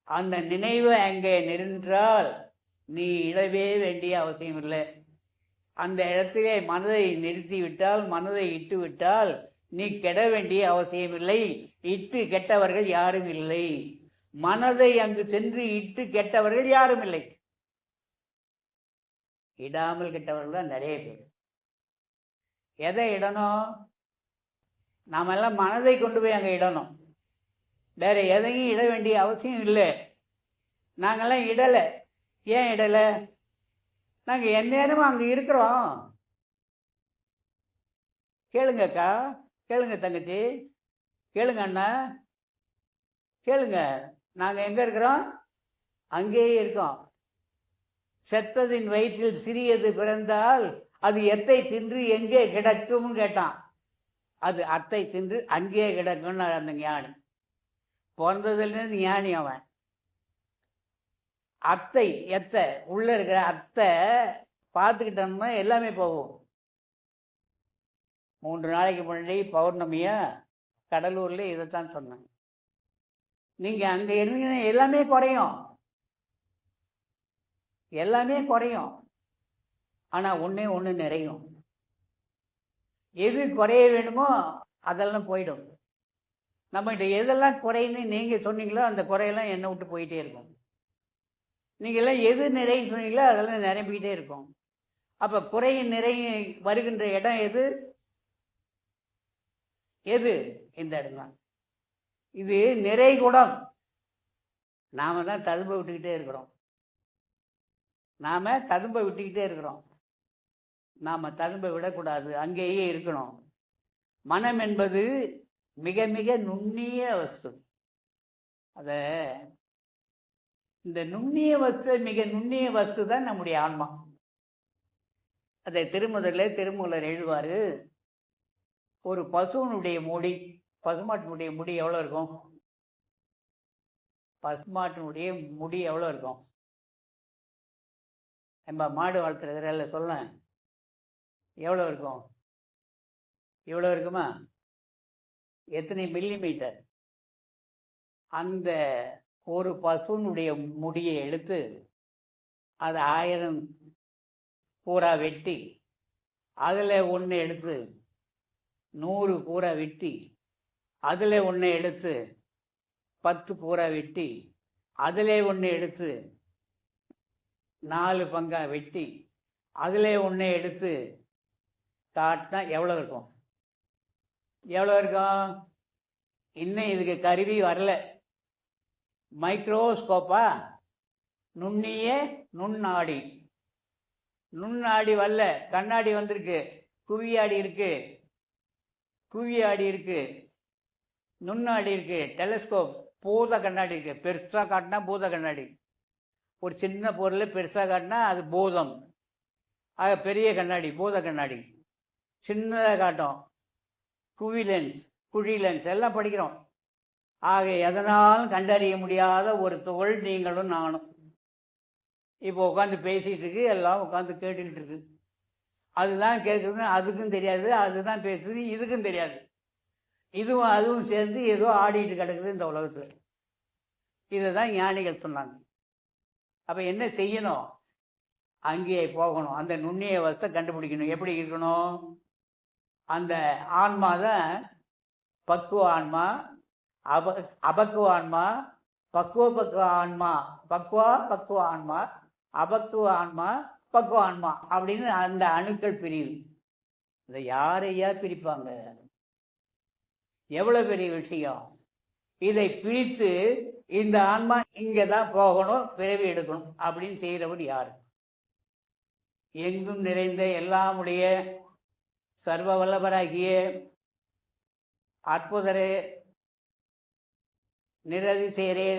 அந்த நினைவு அங்கே நின்றால் நீ இடவே வேண்டிய அவசியம் இல்லை. அந்த இடத்திலே மனதை நிறுத்தி விட்டால், மனதை இட்டு விட்டால் நீ கெட வேண்டிய அவசியம் இல்லை. இட்டு கெட்டவர்கள் யாரும் இல்லை. மனதை அங்கு சென்று இட்டு கெட்டவர்கள் யாரும் இல்லை. இடாமல் கெட்டவர்கள் தான் நிறைய பேர். எதை இடணும்? நாமெல்லாம் மனதை கொண்டு போய் அங்கே இடணும், வேற எதையும் இட வேண்டிய அவசியம் இல்லை. நாங்கள்லாம் இடலை. ஏன் இடலை? நாங்கள் எந்நேரமும் அங்கே இருக்கிறோம். கேளுங்கக்கா, கேளுங்க தங்கச்சி, கேளுங்க அண்ணா, கேளுங்க. நாங்கள் எங்கே இருக்கிறோம்? அங்கேயே இருக்கோம். செத்ததின் வயிற்றில் சிறியது பிறந்தால் அது எத்தை தின்று எங்கே கிடக்கும்னு கேட்டான். அது அத்தை தின்று அங்கேயே கிடக்கும்னு அந்த ஞானி. பிறந்ததுலேருந்து ஞானி அவன். அத்தை எத்தை உள்ள இருக்கிற அத்தை பார்த்துக்கிட்டோம்னா எல்லாமே போகும். 3 நாளைக்கு முன்னாடி பௌர்ணமியா கடலூரில் இதைத்தான் சொன்னாங்க. நீங்கள் அங்கே இருந்தீங்கன்னா எல்லாமே குறையும், எல்லாமே குறையும். ஆனால் ஒன்றே ஒன்று நிறையும். எது குறைய வேணுமோ அதெல்லாம் போயிடும். நம்மகிட்ட எதெல்லாம் குறைன்னு நீங்கள் சொன்னீங்களோ அந்த குறையெல்லாம் என்னை விட்டு போயிட்டே இருக்கும். நீங்கள்லாம் எது நிறைன்னு சொன்னீங்களோ அதெல்லாம் நிரம்பிக்கிட்டே இருக்கும். அப்போ குறையும் நிறைய வருகின்ற இடம் எது? எது? இந்த இடம் தான். இது நிறை குடம். நாம தான் ததும்ப விட்டுக்கிட்டே இருக்கிறோம். நாம ததும்ப விடக்கூடாது, அங்கேயே இருக்கணும். மனம் என்பது மிக மிக நுண்ணிய வஸ்து. இந்த நுண்ணிய வஸ்து, மிக நுண்ணிய வஸ்து தான் நம்முடைய ஆன்மா. அதை திருமூலர் எழுதுவாரு, ஒரு பசுவனுடைய முடி, பசுமாட்டினுடைய முடி எவ்வளோ இருக்கும்? பசுமாட்டினுடைய முடி எவ்வளோ இருக்கும்? நம்ம மாடு வளர்த்துறதுல சொல்ல எவ்வளோ இருக்கும்? இவ்வளோ இருக்குமா? எத்தனை மில்லிமீட்டர்? அந்த ஒரு பசுனுடைய முடியை எடுத்து அதை 1000 பூரா வெட்டி, அதில் ஒன்று எடுத்து 100 பூரா வெட்டி, அதில் ஒன்று எடுத்து 10 பூரா வெட்டி, அதில் ஒன்று எடுத்து 4 பங்கா வெட்டி, அதில் ஒன்று எடுத்து காட்டினா எவ்வளோ இருக்கும்? இன்னும் இதுக்கு கருவி வரல. மைக்ரோஸ்கோப்பா? நுண்ணிய நுண்ணாடி வரல. கண்ணாடி வந்திருக்கு, குவியாடி இருக்கு, நுண்ணாடி இருக்கு, டெலஸ்கோப், பூத கண்ணாடி இருக்கு. பெருசாக காட்டினா பூத கண்ணாடி, ஒரு சின்ன பொருள் பெருசாக காட்டினா அது பூதம். ஆக பெரிய கண்ணாடி பூத கண்ணாடி, சின்னதாக காட்டும் குழி லென்ஸ் எல்லாம் படிக்கிறோம். ஆக எதனாலும் கண்டறிய முடியாத ஒரு துகள் நீங்களும் நானும். இப்போ உட்காந்து பேசிகிட்டு இருக்கு, எல்லாம் உட்காந்து கேட்டுக்கிட்டு இருக்கு. அதுதான் கேட்குறது, அதுக்கும் தெரியாது. அதுதான் பேசுறது, இதுக்கும் தெரியாது. இதுவும் அதுவும் சேர்ந்து ஏதோ ஆடிட்டு கிடக்குது இந்த உலகத்தில். இதை தான் ஞானிகள் சொன்னாங்க. அப்போ என்ன செய்யணும்? அங்கேயே போகணும், அந்த நுண்ணிய வஸ்தை கண்டுபிடிக்கணும். எப்படி இருக்கணும்? அந்த ஆன்மா தான் பக்குவ ஆன்மா, அபக்குவ ஆன்மா, பக்குவ ஆன்மா, பக்குவ ஆன்மா, அபக்குவ ஆன்மா, பக்குவ ஆன்மா அப்படின்னு அந்த அணுக்கள் பிரியுது. இதை யாரையா பிரிப்பாங்க? எவ்வளோ பெரிய விஷயம்! இதை பிரித்து இந்த ஆன்மா இங்கே தான் போகணும், பிறவி எடுக்கணும் அப்படின்னு செய்கிறவர் யார்? எங்கும் நிறைந்த எல்லாமுடைய சர்வ வல்லவராகிய அற்புதரே, நிரதிசேரே,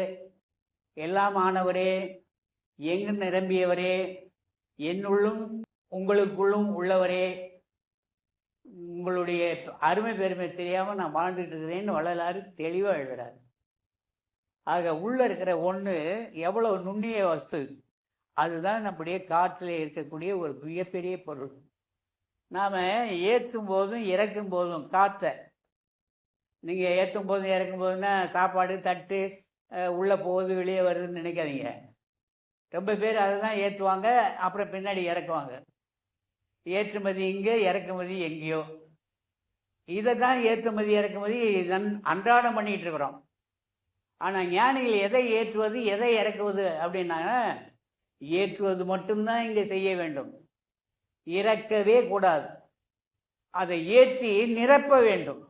எல்லாமானவரே, எங்கும் நிரம்பியவரே, என்னுள்ளும் உங்களுக்குள்ளும் உள்ளவரே, உங்களுடைய அருமை பெருமை தெரியாமல் நான் வாழ்ந்துட்டு இருக்கிறேன்னு வள்ளலார் தெளிவாக எழுதுகிறார். ஆக உள்ளே இருக்கிற ஒன்று எவ்வளோ நுண்ணிய வஸ்து, அதுதான் நம்முடைய காற்றில் இருக்கக்கூடிய ஒரு மிகப்பெரிய பொருள். நாம் ஏற்றும் போதும் இறக்கும் போதும் காற்றை, நீங்கள் ஏற்றும் போதும் இறக்கும் போதுன்னா சாப்பாடு தட்டு உள்ளே போகுது வெளியே வருதுன்னு நினைக்காதீங்க. ரொம்ப பேர் அதை தான் ஏற்றுவாங்க, அப்புறம் பின்னாடி இறக்குவாங்க. ஏற்றுமதி இங்கே, இறக்குமதி எங்கேயோ. இதை தான் ஏற்றுமதி இறக்குமதி அன்றாடம் பண்ணிகிட்டு இருக்கிறோம். ஆனால் ஞானிகள் எதை ஏற்றுவது எதை இறக்குவது அப்படின்னா, ஏற்றுவது மட்டும்தான் இங்கே செய்ய வேண்டும், இறக்கவே கூடாது. அதை ஏற்றி நிரப்ப வேண்டும்.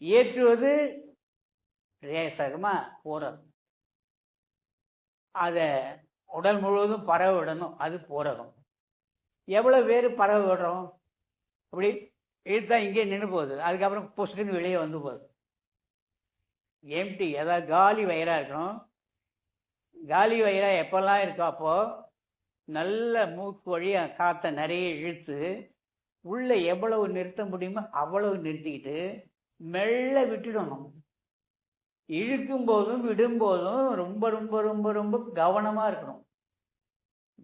ஏற்றுவது ரேசகமாக போறது, அதை உடல் முழுவதும் பரவ விடணும், அது போறதும். எவ்வளோ பேர் பரவ விடுறோம்? அப்படி இழுத்தா இங்கே நின்று போகுது, அதுக்கப்புறம் புஷ்குன்னு வெளியே வந்து போகுது. எம்டி, அதாவது காலி வயிறாக இருக்கணும். காலி வயிறாக எப்போல்லாம் இருக்கோ அப்போது நல்ல மூக்கு வழியாக காற்றை நிறைய இழுத்து உள்ளே எவ்வளவு நிறுத்த முடியுமோ அவ்வளவு நிறுத்திக்கிட்டு மெல்ல விட்டுடணும். இழுக்கும் போதும் விடும்போதும் ரொம்ப ரொம்ப ரொம்ப ரொம்ப கவனமாக இருக்கணும்.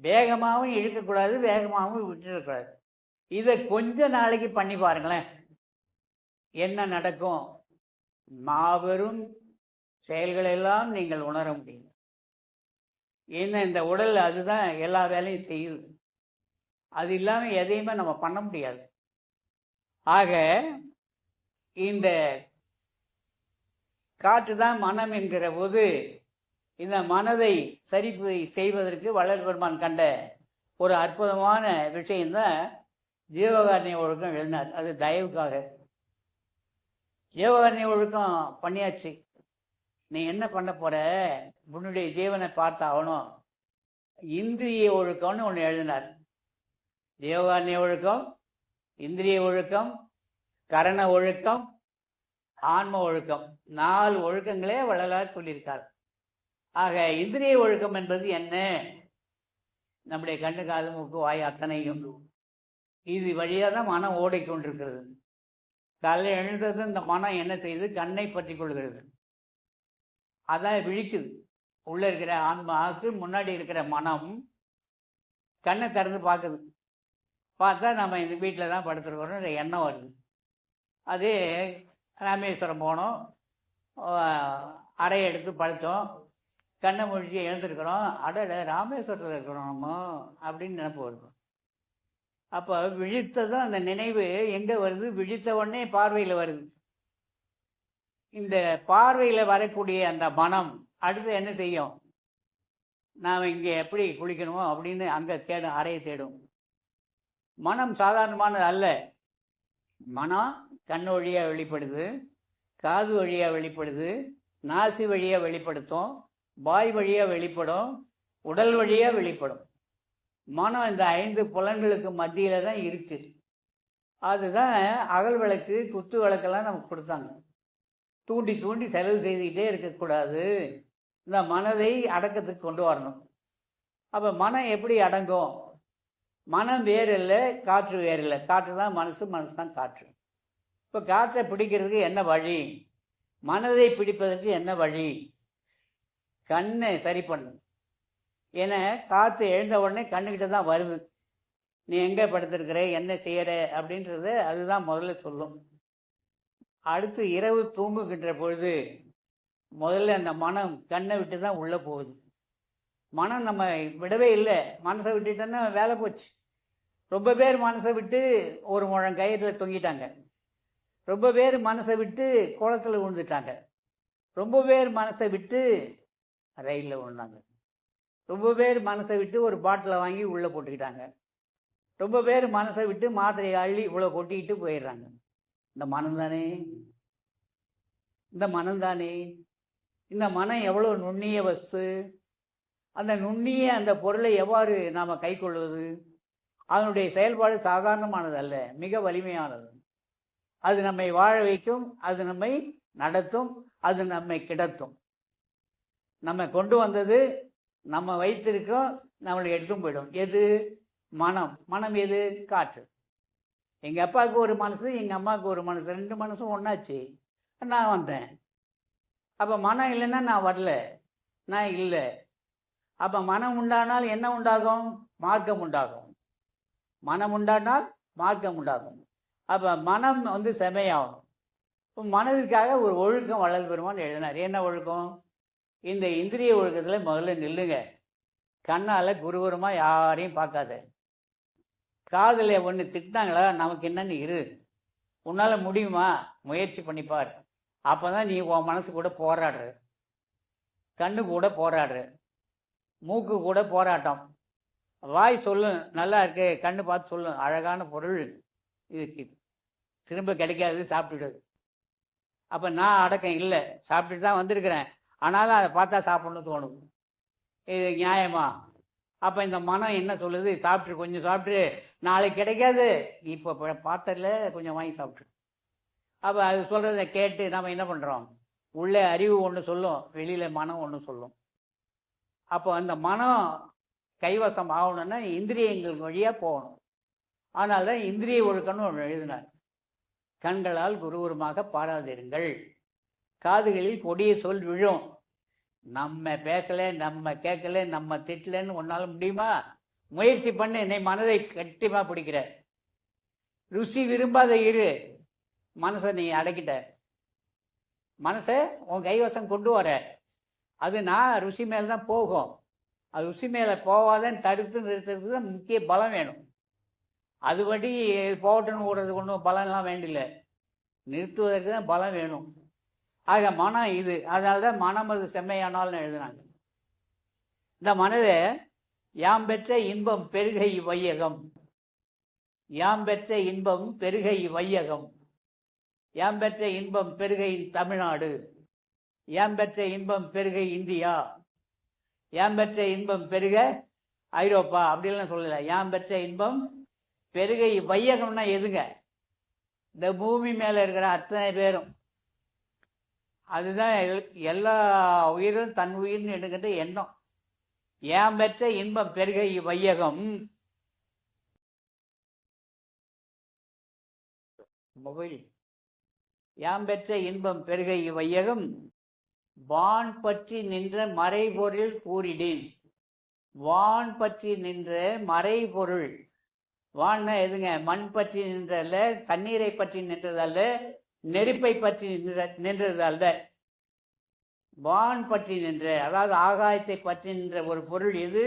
வேகமாகவும் இழுக்கக்கூடாது, வேகமாகவும் விட்டுடக்கூடாது. இதை கொஞ்ச நாளைக்கு பண்ணி பாருங்களேன், என்ன நடக்கும்? மாபெரும் செயல்களெல்லாம் நீங்கள் உணர முடியும். ஏன்னா இந்த உடல் அதுதான் எல்லா வேலையும் செய்யுது. அது இல்லாமல் எதையுமே நம்ம பண்ண முடியாது. ஆக இந்த காற்று தான் மனம் என்கிற போது, இந்த மனதை சரி செய்வதற்கு வள்ளல் பெருமான் கண்ட ஒரு அற்புதமான விஷயம்தான் ஜீவகாருண்ய ஒழுக்கம் எழுதினார். அது தயவுக்காக. ஜீவகாருண்ய ஒழுக்கம் பண்ணியாச்சு, நீ என்ன பண்ண போற? உன்னுடைய ஜீவனை பார்த்தாகணும். இந்திரிய ஒழுக்கம்னு ஒன்று எழுதினார். ஜீவகாருண்ய ஒழுக்கம், இந்திரிய ஒழுக்கம், கரண ஒழுக்கம், ஆன்ம ஒழுக்கம், 4 ஒழுக்கங்களே வள்ளலார் சொல்லியிருக்கார். ஆக இந்திரிய ஒழுக்கம் என்பது என்ன? நம்முடைய கண்ணு, காது, மூக்கு, வாய் அத்தனையும் இது வழியாக தான் மனம் ஓடிக்கொண்டிருக்கிறது. காலையில் எழுந்தது இந்த மனம் என்ன செய்யுது? கண்ணை பற்றி கொள்கிறது. அதான் விழிக்குது. உள்ளே இருக்கிற ஆன்மாவுக்கு முன்னாடி இருக்கிற மனம் கண்ணை திறந்து பார்க்குது. பார்த்தா நம்ம இந்த வீட்டில் தான் படுத்துருக்கிறோம், இந்த எண்ணம் வருது. அதே ராமேஸ்வரம் போனோம், அறையை எடுத்து படுத்தோம், கண்ணை முடிச்சு எழுந்திருக்கிறோம், அடட ராமேஸ்வரத்தில் இருக்கிறோம் நம்ம அப்படின்னு நினைப்பு வருது. அப்போ விழித்ததும் அந்த நினைவு எங்கே வருது? விழித்த உடனே பார்வையில் வருது. இந்த பார்வையில் வரக்கூடிய அந்த மனம் அடுத்து என்ன செய்யும்? நாம் இங்கே எப்படி குளிக்கணுமோ அப்படின்னு அங்கே தேடும், அறையை தேடும். மனம் சாதாரணமானது அல்ல. மனம் கண் வழியாக வெளிப்படுது, காது வழியாக வெளிப்படுது, நாசி வழியாக வெளிப்படுத்தும், வாய் வழியாக வெளிப்படும், உடல் வழியாக வெளிப்படும். மனம் இந்த 5 புலன்களுக்கு மத்தியில் தான் இருக்குது. அதுதான் அகல் விளக்கு, குத்து விளக்கெல்லாம் நமக்கு கொடுத்தாங்க. தூண்டி தூண்டி செலவு செய்துக்கிட்டே இருக்கக்கூடாது, இந்த மனதை அடக்கத்துக்கு கொண்டு வரணும். அப்போ மனம் எப்படி அடங்கும்? மனம் வேறு இல்லை, காற்று வேறு இல்லை. காற்று தான் மனசு, மனசு தான் காற்று. இப்போ காற்றை பிடிக்கிறதுக்கு என்ன வழி? மனதை பிடிப்பதற்கு என்ன வழி? கண்ணை சரி பண்ணு. ஏன்னா காற்று எழுந்த உடனே கண்ணுக்கிட்ட தான் வருது. நீ எங்கே படுத்திருக்கிற, என்ன செய்கிற அப்படின்றது அதுதான் முதல்ல சொல்லும். அடுத்து இரவு தூங்குகின்ற பொழுது முதல்ல அந்த மனம் கண்ணை விட்டு தான் உள்ளே போகுது. மனம் நம்ம விடவே இல்லை. மனசை விட்டுட்டோன்னா வேலை போச்சு. ரொம்ப பேர் மனசை விட்டு ஒரு முழம் கயிறில் தொங்கிட்டாங்க. ரொம்ப பேர் மனசை விட்டு குளத்தில் விழுந்துட்டாங்க. ரொம்ப பேர் மனசை விட்டு ரயிலில் விழுந்தாங்க. ரொம்ப பேர் மனசை விட்டு ஒரு பாட்டிலை வாங்கி உள்ளே போட்டுக்கிட்டாங்க. ரொம்ப பேர் மனசை விட்டு மாத்திரையை அள்ளி இவ்வளோ கொட்டிக்கிட்டு போயிடுறாங்க. இந்த மனம்தானே, இந்த மனம்தானே. இந்த மனம் எவ்வளோ நுண்ணிய வஸ்து. அந்த நுண்ணிய அந்த பொருளை எவ்வாறு நாம் கை கொள்வது? அதனுடைய செயல்பாடு சாதாரணமானது அல்ல, மிக வலிமையானது. அது நம்மை வாழ வைக்கும், அது நம்மை நடத்தும், அது நம்மை கிடத்தும். நம்ம கொண்டு வந்தது நம்ம வைத்திருக்கோம், நம்மளை எடுத்தும் போயிடும். எது? மனம். மனம் எது? காற்று. எங்கள் அப்பாவுக்கு ஒரு மனசு, எங்கள் அம்மாவுக்கு ஒரு மனசு, 2 மனசும் ஒன்றாச்சு. நான் வந்தேன். அப்போ மனம் இல்லைன்னா நான் வரல, நான் இல்லை. அப்போ மனம் உண்டானால் என்ன உண்டாகும்? மார்க்கம் உண்டாகும். மனம் உண்டானால் மார்க்கம் உண்டாகும். அப்போ மனம் செமையாகும். மனதுக்காக ஒரு ஒழுக்கம் வள்ளல் பெருமான் எழுதினார். என்ன ஒழுக்கம்? இந்த இந்திரிய ஒழுக்கத்தில் முதல்ல நில்லுங்க. கண்ணால் குருகுரமாக யாரையும் பார்க்காத. காதில் ஒன்று திட்டினாங்களா, நமக்கு என்னன்னு இரு, உன்னால் முடியுமா, முயற்சி பண்ணிப்பார். அப்போ தான் நீ உன் மனசு கூட போராடுற, கண்ணு கூட போராடுற, மூக்கு கூட போராட்டம். வாய் சொல்லும் நல்லா இருக்கு, கண்ணு பார்த்து சொல்லும் அழகான பொருள் இதுக்கு, திரும்ப கிடைக்காது, சாப்பிட்டுடுது. அப்போ நான் அடக்கம் இல்லை, சாப்பிட்டுட்டு தான் வந்திருக்கிறேன், ஆனாலும் அதை பார்த்தா சாப்பிட்ணுன்னு தோணும். இது நியாயமா? அப்போ இந்த மனம் என்ன சொல்லுது? சாப்பிட்டு, கொஞ்சம் சாப்பிட்டு, நாளைக்கு கிடைக்காது, இப்போ பார்த்ததில்ல, கொஞ்சம் வாங்கி சாப்பிட்டு. அப்போ அது சொல்கிறத கேட்டு நம்ம என்ன பண்ணுறோம்? உள்ளே அறிவு ஒன்று சொல்லும், வெளியில் மனம் ஒன்று சொல்லும். அப்போ அந்த மனம் கைவசம் ஆகணும்னா இந்திரியங்கள் வழியாக போகணும். அதனால தான் இந்திரிய ஒழுக்கம்னு ஒன்று எழுதினார். கண்களால் குருகுரமாக பாராதிருங்கள், காதுகளில் கொடிய சொல் விழும். நம்ம பேசலை, நம்ம கேட்கல, நம்ம திட்டலன்னு ஒன்றால் முடியுமா? முயற்சி பண்ணு, என்னை மனதை கட்டிமா பிடிக்கிற. ருசி விரும்பாத இரு, மனசை நீ அடக்கிட்ட. மனசை உன் கைவசம் கொண்டு வர, அது நான் ருசி மேலே தான் போகும். அது ருசி மேலே போகாதன்னு தடுத்து நிறுத்துறதுக்கு தான் முக்கிய பலம் வேணும். அதுபடி போகட்டுன்னு ஓடுறதுக்கு ஒன்றும் பலம்லாம் வேண்டில்லை, நிறுத்துவதற்கு தான் பலம் வேணும். ஆக மனம் இது. அதனால தான் மனம் அது செம்மையானால்னு எழுதுனாங்க. இந்த மனதை யாம் பெற்ற இன்பம் பெருகை வையகம், யாம் பெற்ற இன்பம் பெருகை வையகம், யாம் பெற்ற இன்பம் பெருகை தமிழ்நாடு, யாம் பெற்ற இன்பம் பெருகை இந்தியா, யாம் பெற்ற இன்பம் பெருக ஐரோப்பா, அப்படிலாம் சொல்லலை. யாம் பெற்ற இன்பம் பெருகை வையகம்னா எதுங்க? இந்த பூமி மேலே இருக்கிற அத்தனை பேரும். அதுதான் எல்லா உயிரும் தன் உயிர்னு எடுக்கின்ற எண்ணம். யாம் பெற்ற இன்பம் பெருகை வையகம். மொபைல். யாம் பெற்ற இன்பம் பெருகை வையகம், வான் பற்றி நின்ற மறைபொருள் கூறிடேன். வான் பற்றி நின்ற மறைபொருள். வான்னா எதுங்க? மண் பற்றி நின்றல்ல, தண்ணீரை பற்றி நின்றதல்ல, நெருப்பை பற்றி நின்றது அல்ல. வான் பற்றி நின்ற, அதாவது ஆகாயத்தை பற்றி நின்ற ஒரு பொருள் எது?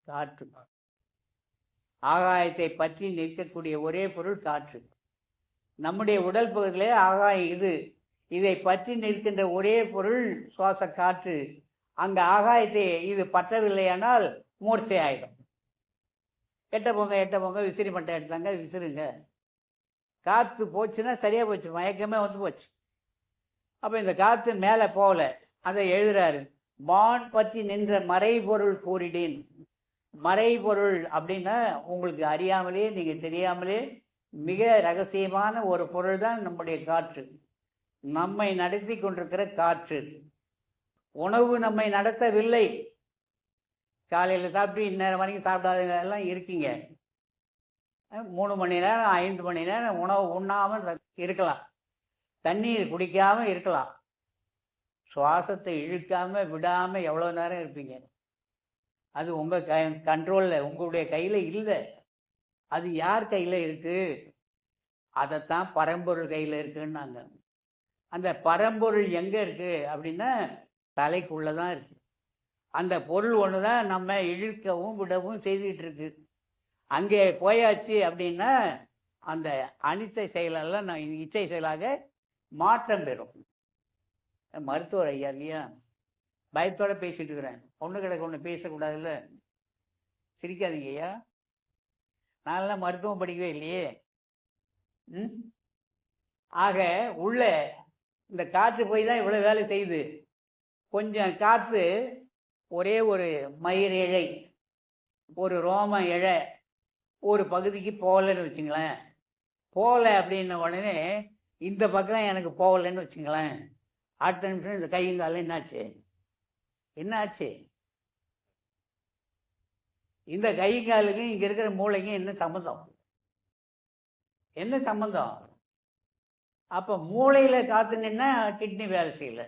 காற்று. ஆகாயத்தை பற்றி நிற்கக்கூடிய ஒரே பொருள் காற்று. நம்முடைய உடல் பகுதியிலே ஆகாயம் இது. இதை பற்றி நிற்கின்ற ஒரே பொருள் சுவாச காற்று. அங்கே ஆகாயத்தை இது பற்றவில்லையானால் மூர்ச்சை ஆகிடும். எட்ட போங்க விசிறி மட்டை எடுத்தாங்க, விசிறுங்க. காற்று போச்சுன்னா சரியாக போச்சு, மயக்கமே வந்து போச்சு. அப்போ இந்த காற்று மேலே போகல. அதை எழுதுறாரு, வான் பற்றி நின்ற மறைபொருள் கூறிடேன். மறைபொருள் அப்படின்னா உங்களுக்கு அறியாமலே, நீங்கள் தெரியாமலே மிக ரகசியமான ஒரு பொருள் தான் நம்முடைய காற்று. நம்மை நடத்தி கொண்டிருக்கிற காற்று. உணவு நம்மை நடத்தவில்லை. காலையில் சாப்பிட்டு இந்நேரம் வரைக்கும் சாப்பிடாதெல்லாம் இருக்கீங்க. 3 மணி நேரம் 5 மணி நேரம் உணவு உண்ணாமல் இருக்கலாம், தண்ணீர் குடிக்காமல் இருக்கலாம், சுவாசத்தை இழுக்காமல் விடாமல் எவ்வளோ நேரம் இருப்பீங்க. அது உங்கள் கண்ட்ரோலில், உங்களுடைய கையில் இல்லை. அது யார் கையில் இருக்குது? அதைத்தான் பரம்பொருள் கையில் இருக்குன்னாங்க. அந்த பரம்பொருள் எங்கே இருக்குது அப்படின்னா தலைக்குள்ளே தான் இருக்குது. அந்த பொருள் ஒன்று தான் நம்ம இழுக்கவும் விடவும் செய்துக்கிட்டு இருக்கு. அங்கே போயாச்சு அப்படின்னா அந்த அனிச்சை செயலெல்லாம் நான் இச்சை செயலாக மாற்றம் பெறும். மருத்துவர் ஐயா இல்லையா, பயத்தோடு பேசிட்டு இருக்கிறேன். ஒன்று கிடக்க ஒன்று பேசக்கூடாதுல்ல, சிரிக்காதீங்க ஐயா. நான்லாம் மருத்துவம் படிக்கவே இல்லையே. ஆக உள்ள இந்த காற்று போய் தான் இவ்வளோ வேலை செய்யுது. கொஞ்சம் காற்று, ஒரே ஒரு மயிர் இழை, ஒரு ரோம இழை ஒரு பகுதிக்கு போகலன்னு வச்சுங்களேன். போகலை அப்படின்ன உடனே இந்த பக்கம் எனக்கு போகலைன்னு வச்சுங்களேன், அடுத்த நிமிஷம் இந்த கையும் காலம் என்னாச்சு? என்னாச்சு? இந்த கை காலுக்கும் இங்கே இருக்கிற மூளைக்கும் என்ன சம்மந்தம்? என்ன சம்மந்தம்? அப்போ மூளையில் காத்து நின்னா கிட்னி வேலை செய்யலை,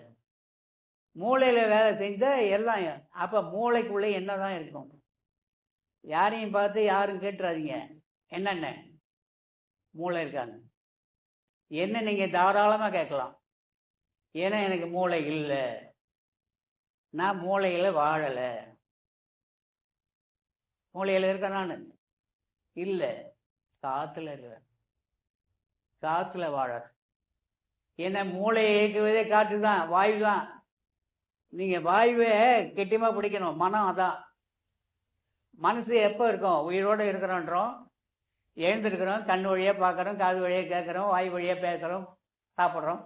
மூளையில் வேலை செஞ்சால் எல்லாம். அப்போ மூளைக்குள்ளே என்ன தான் இருக்கும்? யாரையும் பார்த்து யாரும் கேட்டுறாதீங்க என்னென்ன மூளை இருக்காங்க. என்ன நீங்கள் தாராளமாக கேட்கலாம். ஏன்னா எனக்கு மூளை இல்லை, நான் மூளையில் வாழலை. மூளையில் இருக்கேன் நான் இல்லை, காற்றுல இருக்கிறேன். காற்றுல வாழ. ஏன்னா மூளையை இயக்குவதே காற்று தான், வாயு தான். நீங்கள் வாயுவை கெட்டியமாக பிடிக்கணும். மனம் அதான். மனசு எப்போ இருக்கும்? உயிரோடு இருக்கிறோன்றோம், எழுந்திருக்கிறோம், கண் வழியாக பார்க்குறோம், காது வழியாக கேட்குறோம், வாய் வழியாக பேசுகிறோம், சாப்பிட்றோம்,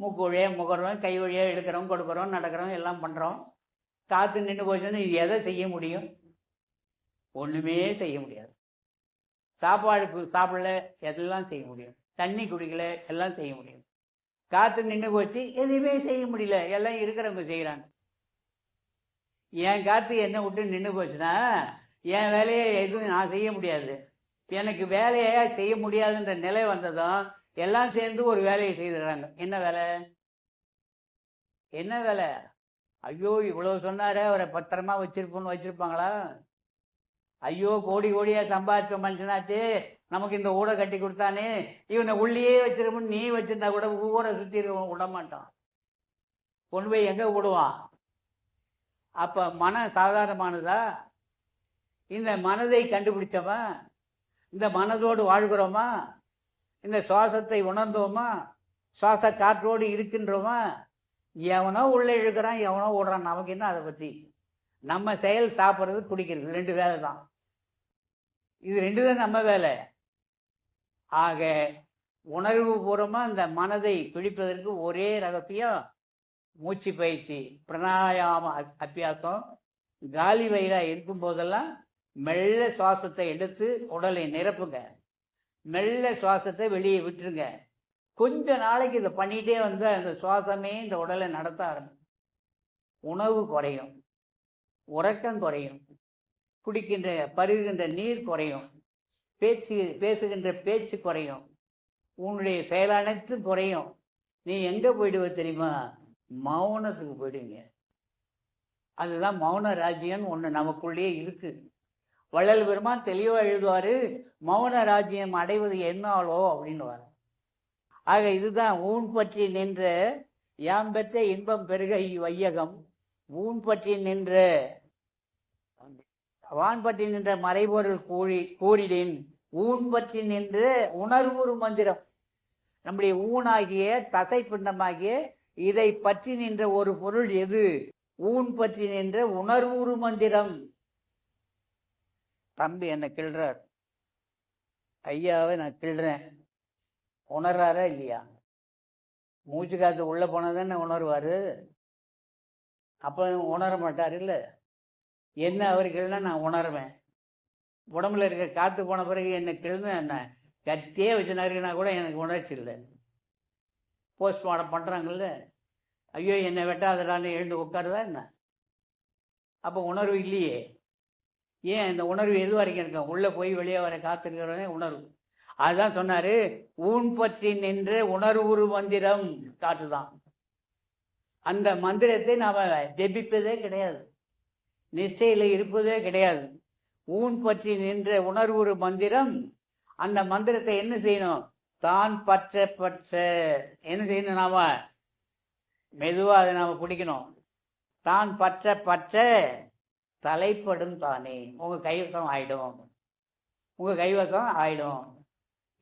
மூக்கு வழியாக முகர்றோம், கை வழியாக எடுக்கிறோம், கொடுக்குறோம், நடக்கிறோம், எல்லாம் பண்ணுறோம். காற்று நின்று போச்சுன்னு இது எதை செய்ய முடியும்? ஒன்றுமே செய்ய முடியாது. சாப்பாடு சாப்பிடல, எதெல்லாம் செய்ய முடியும்? தண்ணி குடிக்கல, எல்லாம் செய்ய முடியும். காற்று நின்று போச்சு, எதுவுமே செய்ய முடியல, எல்லாம் இருக்கிறவங்க செய்கிறாங்க. என் காற்று என்னை விட்டு நின்று போச்சுன்னா என் வேலையை எதுவும் நான் செய்ய முடியாது. எனக்கு வேலையை செய்ய முடியாதுன்ற நிலை வந்ததும் எல்லாம் சேர்ந்து ஒரு வேலையை செய்துடுறாங்க. என்ன வேலை? என்ன வேலை? ஐயோ இவ்வளவு சொன்னாரே, அவரை பத்திரமா வச்சிருப்போன்னு வச்சிருப்பாங்களா? ஐயோ கோடி கோடியா சம்பாதிச்ச மனுஷனாச்சு, நமக்கு இந்த ஊரை கட்டி கொடுத்தானே, இவனை உள்ளேயே வச்சிருப்போம். நீ வச்சிருந்தா கூட ஊரை சுற்றி விட மாட்டான், கொண்டு போய் எங்க விடுவான்? அப்ப மனம் சாதாரணமானதா? இந்த மனதை கண்டுபிடிச்சவன், இந்த மனதோடு வாழ்கிறோமா? இந்த சுவாசத்தை உணர்ந்தோமா? சுவாச காற்றோடு இருக்கின்றோமா? எவனோ உள்ள இழுக்கிறான், எவனோ விடுறான், நமக்கு என்ன அதை பத்தி? நம்ம செயல் சாப்பிட்றது குடிக்கிறது, 2 வேலை தான். இது 2 தான் நம்ம வேலை. ஆக உணர்வு பூர்வமாக இந்த மனதை பிடிப்பதற்கு ஒரே ரகசியம் மூச்சு பயிற்சி, பிராணாயாம அபியாசம். காலி வயிறாக இருக்கும் போதெல்லாம் மெல்ல சுவாசத்தை எடுத்து உடலை நிரப்புங்க, மெல்ல சுவாசத்தை வெளியே விட்டுருங்க. கொஞ்ச நாளைக்கு இதை பண்ணிகிட்டே வந்து அந்த சுவாசமே இந்த உடலை நடத்த ஆரம்பிக்கும். உணவு குறையும், உறக்கம் குறையும், குடிக்கின்ற பருகுகின்ற நீர் குறையும், பேசுகின்ற பேச்சு குறையும், உன்னுடைய செயல் அனைத்தும் குறையும். நீ எங்கே போயிடுவ தெரியுமா? மௌனத்துக்கு போயிடுவீங்க. அதுதான் மௌன ராஜ்யம் ஒன்று நமக்குள்ளேயே இருக்கு. வள்ளல் பெருமான் தெளிவாக எழுதுவார், மௌன ராஜ்யம் அடைவது என்னாலோ அப்படின்னு வர. ஆக இதுதான் ஊன் பற்றி நின்ற யாம் பெற்ற இன்பம் பெருக வையகம், ஊன் பற்றி நின்ற வான் பற்றி நின்ற மறைபொருள் கூறிடின் ஊன் பற்றி நின்ற உணர்வுறு மந்திரம். நம்முடைய ஊனாகிய தசை பிண்டமாகிய இதை பற்றி நின்ற ஒரு பொருள் எது? ஊன் பற்றி நின்ற உணர்வுறு மந்திரம். தம்பி என்னை கிள்றார், ஐயாவை நான் கிள்றேன், உணர்றாரா இல்லையா? மூச்சு காத்து உள்ள போனதானே உணர்வாரு, அப்போ உணர மாட்டார் இல்லை? என்ன அவர் கிள்னா நான் உணர்வேன். உடம்புல இருக்க காற்று போன பிறகு என்னை கிள்னு என்ன கத்தியே வச்சு நறுக்கினா கூட எனக்கு உணர்ச்சி இல்லை. போஸ்ட்மார்ட்டம் பண்ணுறாங்கல்ல, ஐயோ என்னை வெட்டாதடான்னு எழுந்து உட்காருதா என்ன? அப்போ உணர்வு இல்லையே. ஏன் இந்த உணர்வு எது வரைக்கும் இருக்கும்? உள்ளே போய் வெளியே வர காத்திருக்கிறவனே உணர்வு. அதுதான் சொன்னார், ஊன் பற்றி நின்ற உணர்வுறு மந்திரம் காற்று தான். அந்த மந்திரத்தை நாம் ஜெபிப்பதே கிடையாது, நிச்சயில இருப்பதே கிடையாது. ஊன் பற்றி நின்ற உணர்வுறு மந்திரம். அந்த மந்திரத்தை என்ன செய்யணும்? தான் பற்ற பற்ற என்ன செய்யணும்? நாம மெதுவாக அதை நாம் பிடிக்கணும். தான் பற்ற பற்ற தலைப்படும் தானே, உங்கள் கைவசம் ஆயிடும், உங்கள் கைவசம் ஆயிடும்.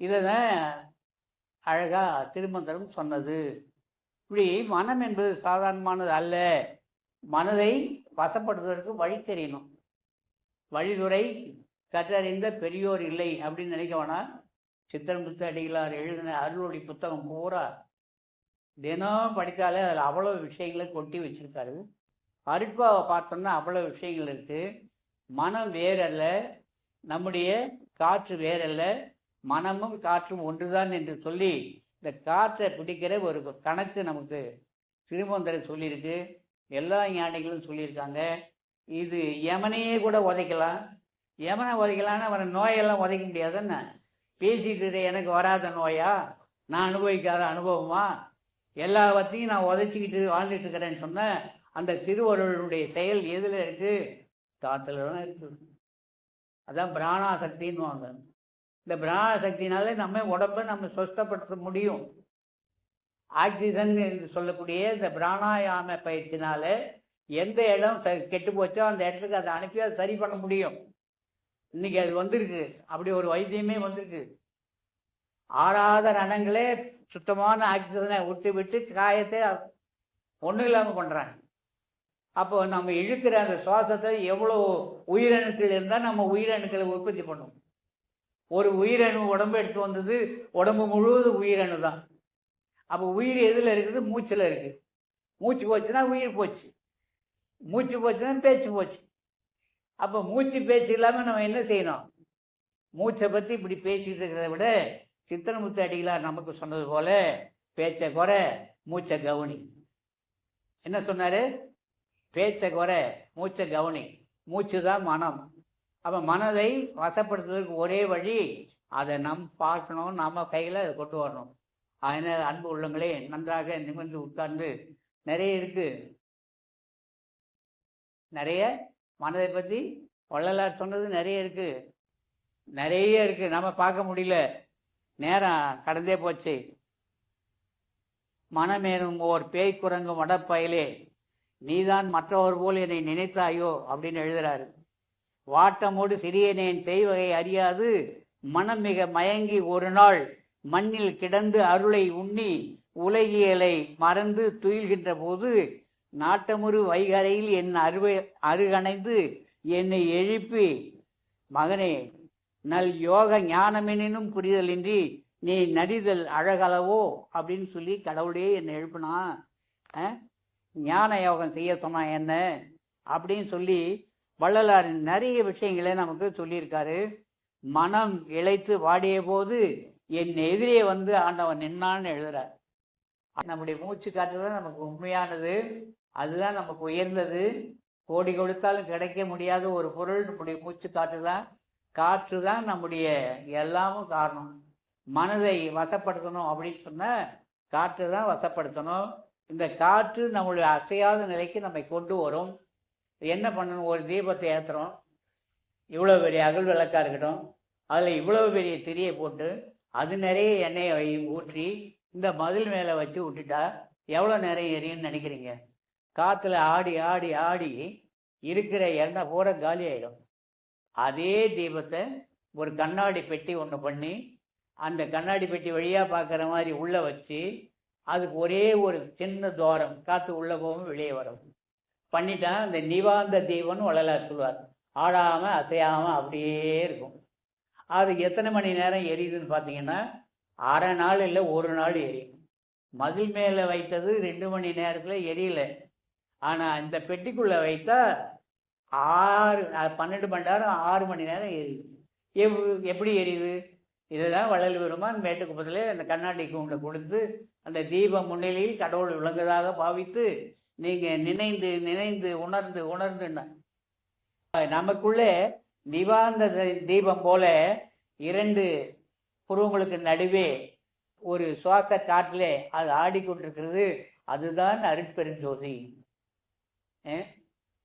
இதுதான் அழகா திருமந்திரம் சொன்னது. இப்படி மனம் என்பது சாதாரணமானது அல்ல. மனதை வசப்படுத்துவதற்கு வழி தெரியணும். வழிதுறை கற்றறிந்த பெரியோர் இல்லை அப்படின்னு நினைக்க வேணாம். சித்திரமுத்து அடிகளார் எழுதின அருளொளி புத்தகம் பூரா தினம் படித்தாலே அதில் அவ்வளோ விஷயங்களை கொட்டி வச்சிருக்காரு. அருட்பாவை பார்த்தோம்னா அவ்வளோ விஷயங்கள் இருக்குது. மனம் வேறல்ல, நம்முடைய காற்று வேறல்ல, மனமும் காற்றும் ஒன்றுதான் என்று சொல்லி இந்த காற்றை பிடிக்கிற ஒரு கணக்கு நமக்கு திருமந்திரம் சொல்லியிருக்கு. எல்லா ஞானிகளும் சொல்லியிருக்காங்க. இது யமனையே கூட உதைக்கலாம். யமனை உதைக்கலான்னு அவனை நோயெல்லாம் உதைக்க முடியாதுன்னு பேசிட்டு எனக்கு வராத நோயா, நான் அனுபவிக்காத அனுபவமா, எல்லாவற்றையும் நான் உதைச்சிக்கிட்டு வாழ்ந்துட்டு இருக்கிறேன்னு சொன்ன அந்த திருவருளுடைய செயல் எதில் இருக்குது? காற்றுல தான் இருக்குது. அதான் பிராணாசக்தின்னு வாங்க. இந்த பிராணாசக்தினாலே நம்ம உடம்பை நம்ம சுத்தப்படுத்த முடியும். ஆக்சிஜன் என்று சொல்லக்கூடிய இந்த பிராணாயாம பயிற்சினால எந்த இடம் கெட்டு போச்சோ அந்த இடத்துக்கு அதை அனுப்பி அதை சரி பண்ண முடியும். இன்னைக்கு அது வந்திருக்கு, அப்படி ஒரு வைத்தியமே வந்திருக்கு. ஆறாத ரணங்களே சுத்தமான ஆக்சிஜனை விட்டு விட்டு காயத்தை ஒன்றும் இல்லாமல் பண்ணுறாங்க. அப்போ நம்ம இழுக்கிற அந்த சுவாசத்தை எவ்வளோ உயிரணுக்கள் இருந்தால் நம்ம உயிரணுக்களை உற்பத்தி பண்ணுவோம். ஒரு உயிரணு உடம்பு எடுத்து வந்தது, உடம்பு முழுவதும் உயிரணு தான். அப்போ உயிர் எதில் இருக்குது? மூச்சில் இருக்குது. மூச்சு போச்சுன்னா உயிர் போச்சு, மூச்சு போச்சுன்னா பேச்சு போச்சு. அப்போ மூச்சு பேச்சு இல்லாமல் நம்ம என்ன செய்யணும்? மூச்சை பற்றி இப்படி பேசிகிட்டு இருக்கிறத விட சித்திரமுத்து அடிகளார் நமக்கு சொன்னது போல பேச்சை குறை, மூச்சை கவனி. என்ன சொன்னார்? பேச்சை குறை, மூச்சை கவனி. மூச்சு தான் மனம். அப்போ மனதை வசப்படுத்துவதற்கு ஒரே வழி அதை பார்க்கணும், நம்ம கையில் அதை கொண்டு வரணும். அதனால் அன்பு உள்ளங்களே, நன்றாக நிமிர்ந்து உட்கார்ந்து, நிறைய இருக்குது நிறைய மனதை பற்றி வள்ளலார் சொன்னது நிறைய இருக்குது, நம்ம பார்க்க முடியல, நேரம் கடந்தே போச்சு. மனமேனும் ஓர் பேய் குரங்கும் வடப்பயலே, நீதான் மற்றவர் போல் என்னை நினைத்தாயோ அப்படின்னு எழுதுறாரு. வாட்டமோடு சிறியனேன் செய்வகை அறியாது மனம் மிக மயங்கி ஒரு நாள் மண்ணில் கிடந்து அருளை உண்ணி உலகியலை மறந்து துயில்கின்ற போது நாட்டமுறு வைகரையில் என் அருகணைந்து என்னை எழுப்பி, மகனே, நல் யோக ஞானமெனினும் புரிதலின்றி நீ நடிதல் அழகளவோ அப்படின்னு சொல்லி கடவுளே என்னை எழுப்பினா, ஞான யோகம் செய்ய சொன்னா என்ன அப்படின்னு சொல்லி வள்ளலாரின் நிறைய விஷயங்களே நமக்கு சொல்லியிருக்காரு. மனம் இழைத்து வாடிய போது என் எதிரே வந்து ஆண்டவன் நின்னான்னு எழுதுறார். நம்முடைய மூச்சு காற்று தான் நமக்கு உண்மையானது, அதுதான் நமக்கு உயர்ந்தது. கோடி கொடுத்தாலும் கிடைக்க முடியாத ஒரு பொருள் நம்முடைய மூச்சு காற்று தான் நம்முடைய எல்லாமும் காரணம். மனதை வசப்படுத்தணும் அப்படின்னு சொன்னால் காற்று தான் வசப்படுத்தணும். இந்த காற்று நம்மளுடைய அசையாத நிலைக்கு நம்மை கொண்டு வரும். என்ன பண்ணணும், ஒரு தீபத்தை ஏற்றுறோம், இவ்வளோ பெரிய அகல் விளக்காக இருக்கட்டும், அதில் இவ்வளோ பெரிய திரியை போட்டு அது நிறைய எண்ணெயை ஊற்றி இந்த மதில் மேலே வச்சு விட்டுட்டா எவ்வளோ நேரம் எரியும்னு நினைக்கிறீங்க? காற்றுல ஆடி ஆடி ஆடி இருக்கிற எண்ணெய் பூரா காலி ஆகிடும். அதே தீபத்தை ஒரு கண்ணாடி பெட்டி ஒன்று பண்ணி அந்த கண்ணாடி பெட்டி வழியாக பார்க்குற மாதிரி உள்ளே வச்சு அதுக்கு ஒரே ஒரு சின்ன துவாரம், காற்று உள்ளே போகும் வெளியே வரும் பண்ணிட்டா அந்த நிவாந்த தீபம்னு வள்ளலார் சொல்லுவார். ஆடாமல் அசையாமல் அப்படியே இருக்கும். அது எத்தனை மணி நேரம் எரியுதுன்னு பார்த்தீங்கன்னா அரை நாள் இல்லை ஒரு நாள் எரியும். மதில் மேலே வைத்தது 2 மணி நேரத்தில் எரியலை. ஆனால் இந்த பெட்டிக்குள்ளே வைத்தா 12 மணி நேரம் 6 மணி நேரம் எரியுது. எப்படி எரியுது? இதுதான் வள்ளல் பெருமான் மேட்டுக்குப்பத்தில் அந்த கண்ணாடி கூண்டை கொடுத்து அந்த தீப முன்னிலையில் கடவுள் விளங்குவதாக பாவித்து நீங்கள் நினைந்து நினைந்து உணர்ந்து உணர்ந்துன்னா நமக்குள்ளே நிவாந்த தீபம் போல 2 புருவங்களுக்கு நடுவே ஒரு சுவாச காற்றிலே அது ஆடிக்கொண்டிருக்கிறது. அதுதான் அருட்பெருஞ்சோதி.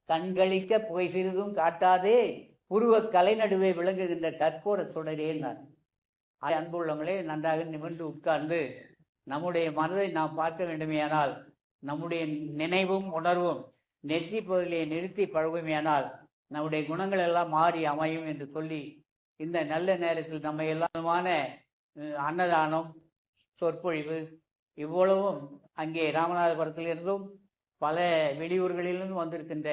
கண்களிக்க புகை சிறிதும் காட்டாதே புருவ கலை நடுவே விளங்குகின்ற கற்பூர தொடரே. நான் அன்புள்ளவங்களே, நன்றாக நிமிர்ந்து உட்கார்ந்து நம்முடைய மனதை நாம் பார்க்க வேண்டுமேயானால், நம்முடைய நினைவும் உணர்வும் நெற்றி பகுதியை நிறுத்தி பழகுமையானால் நம்முடைய குணங்கள் எல்லாம் மாறி அமையும் என்று சொல்லி இந்த நல்ல நேரத்தில் நம்ம எல்லாமான அன்னதானம் சொற்பொழிவு இவ்வளவும் அங்கே ராமநாதபுரத்திலிருந்தும் பல வெளியூர்களிலிருந்து வந்திருக்கின்ற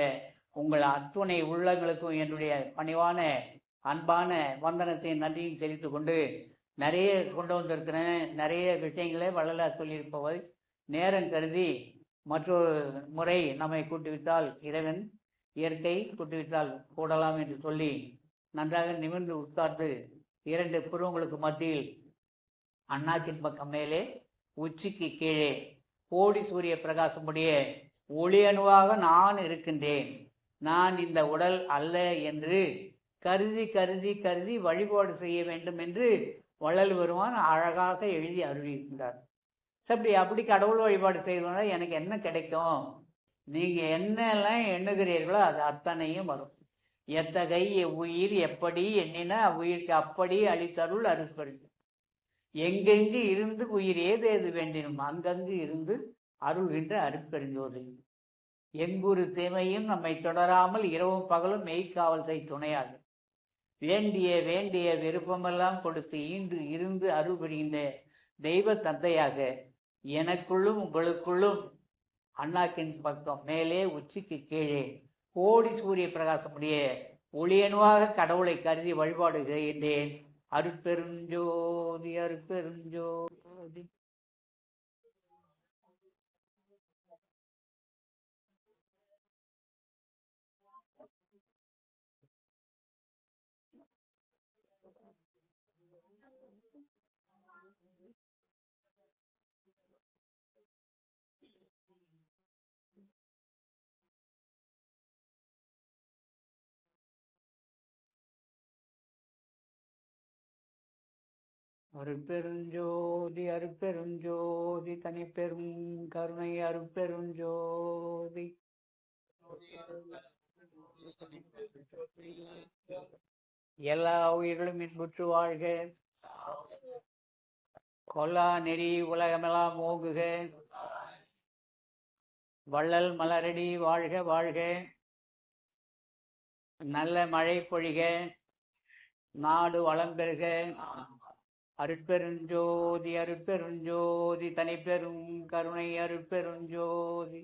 உங்கள் அத்துணை உள்ளங்களுக்கும் என்னுடைய பணிவான அன்பான வந்தனத்தை நன்றியும் தெரிவித்து கொண்டு நிறைய கொண்டு வந்திருக்கிறேன். நிறைய விஷயங்களே வள்ளலார் சொல்லியிருப்பவை நேரம் கருதி மற்றொரு முறை நம்மை கூட்டுவிட்டால் இறைவன் இயற்கை கூட்டுவிட்டால் கூடலாம் என்று சொல்லி நன்றாக நிமிர்ந்து உட்கார்ந்து 2 புருவங்களுக்கு மத்தியில் அண்ணாக்கின் பக்கம் மேலே உச்சிக்கு கீழே கோடி சூரிய பிரகாசமுடைய ஒளி அணுவாக நான் இருக்கின்றேன், நான் இந்த உடல் அல்ல என்று கருதி கருதி கருதி வழிபாடு செய்ய வேண்டும் என்று வள்ளல் பெருமான் அழகாக எழுதி அருளியிருக்கின்றார். அப்படி கடவுள் வழிபாடு செய்வதால் எனக்கு என்ன கிடைக்கும்? நீங்கள் என்னெல்லாம் எண்ணுகிறீர்களோ அது அத்தனையும் வரும். எத்தகைய உயிர் எப்படி எண்ணினா உயிருக்கு அப்படி அளித்தருள் அருள்பெருஞ்சோதி. எங்கெங்கு இருந்து உயிர் ஏது வேண்டினும் அங்கங்கு இருந்து அருள்கின்ற அருட்பெருஞ்சோதி. எங்கொரு தேவையும் நம்மை தொடராமல் இரவும் பகலும் மெய்க்காவல் செய் துணையாக வேண்டிய வேண்டிய விருப்பமெல்லாம் கொடுத்து ஈண்டு இருந்து அருள் புரிகின்ற தெய்வ தந்தையாக எனக்குள்ளும் உங்களுக்குள்ளும் அண்ணாக்கின் பக்கம் மேலே உச்சிக்கு கீழே கோடி சூரிய பிரகாசமுடைய ஒளியணுவாக கடவுளை கருதி வழிபாடு செய்கின்றேன். அருட்பெருஞ்சோதி அருட்பெருஞ்சோதி. அருட்பெருஞ்சோதி அருட்பெருஞ்சோதி தனிப்பெரும் கருணை அருட்பெருஞ்சோதி. எல்லா உயிர்களும் இன்புற்று வாழ்க. கொல்லா நெறி உலகமெல்லாம் ஓங்குக. வள்ளல் மலரடி வாழ்க வாழ்க. நல்ல மழை பொழிக. நாடு வளம் பெறுக. அருட்பெருஞ்சோதி அருட்பெருஞ்சோதி தனிப்பெரும் கருணை அருட்பெருஞ்சோதி.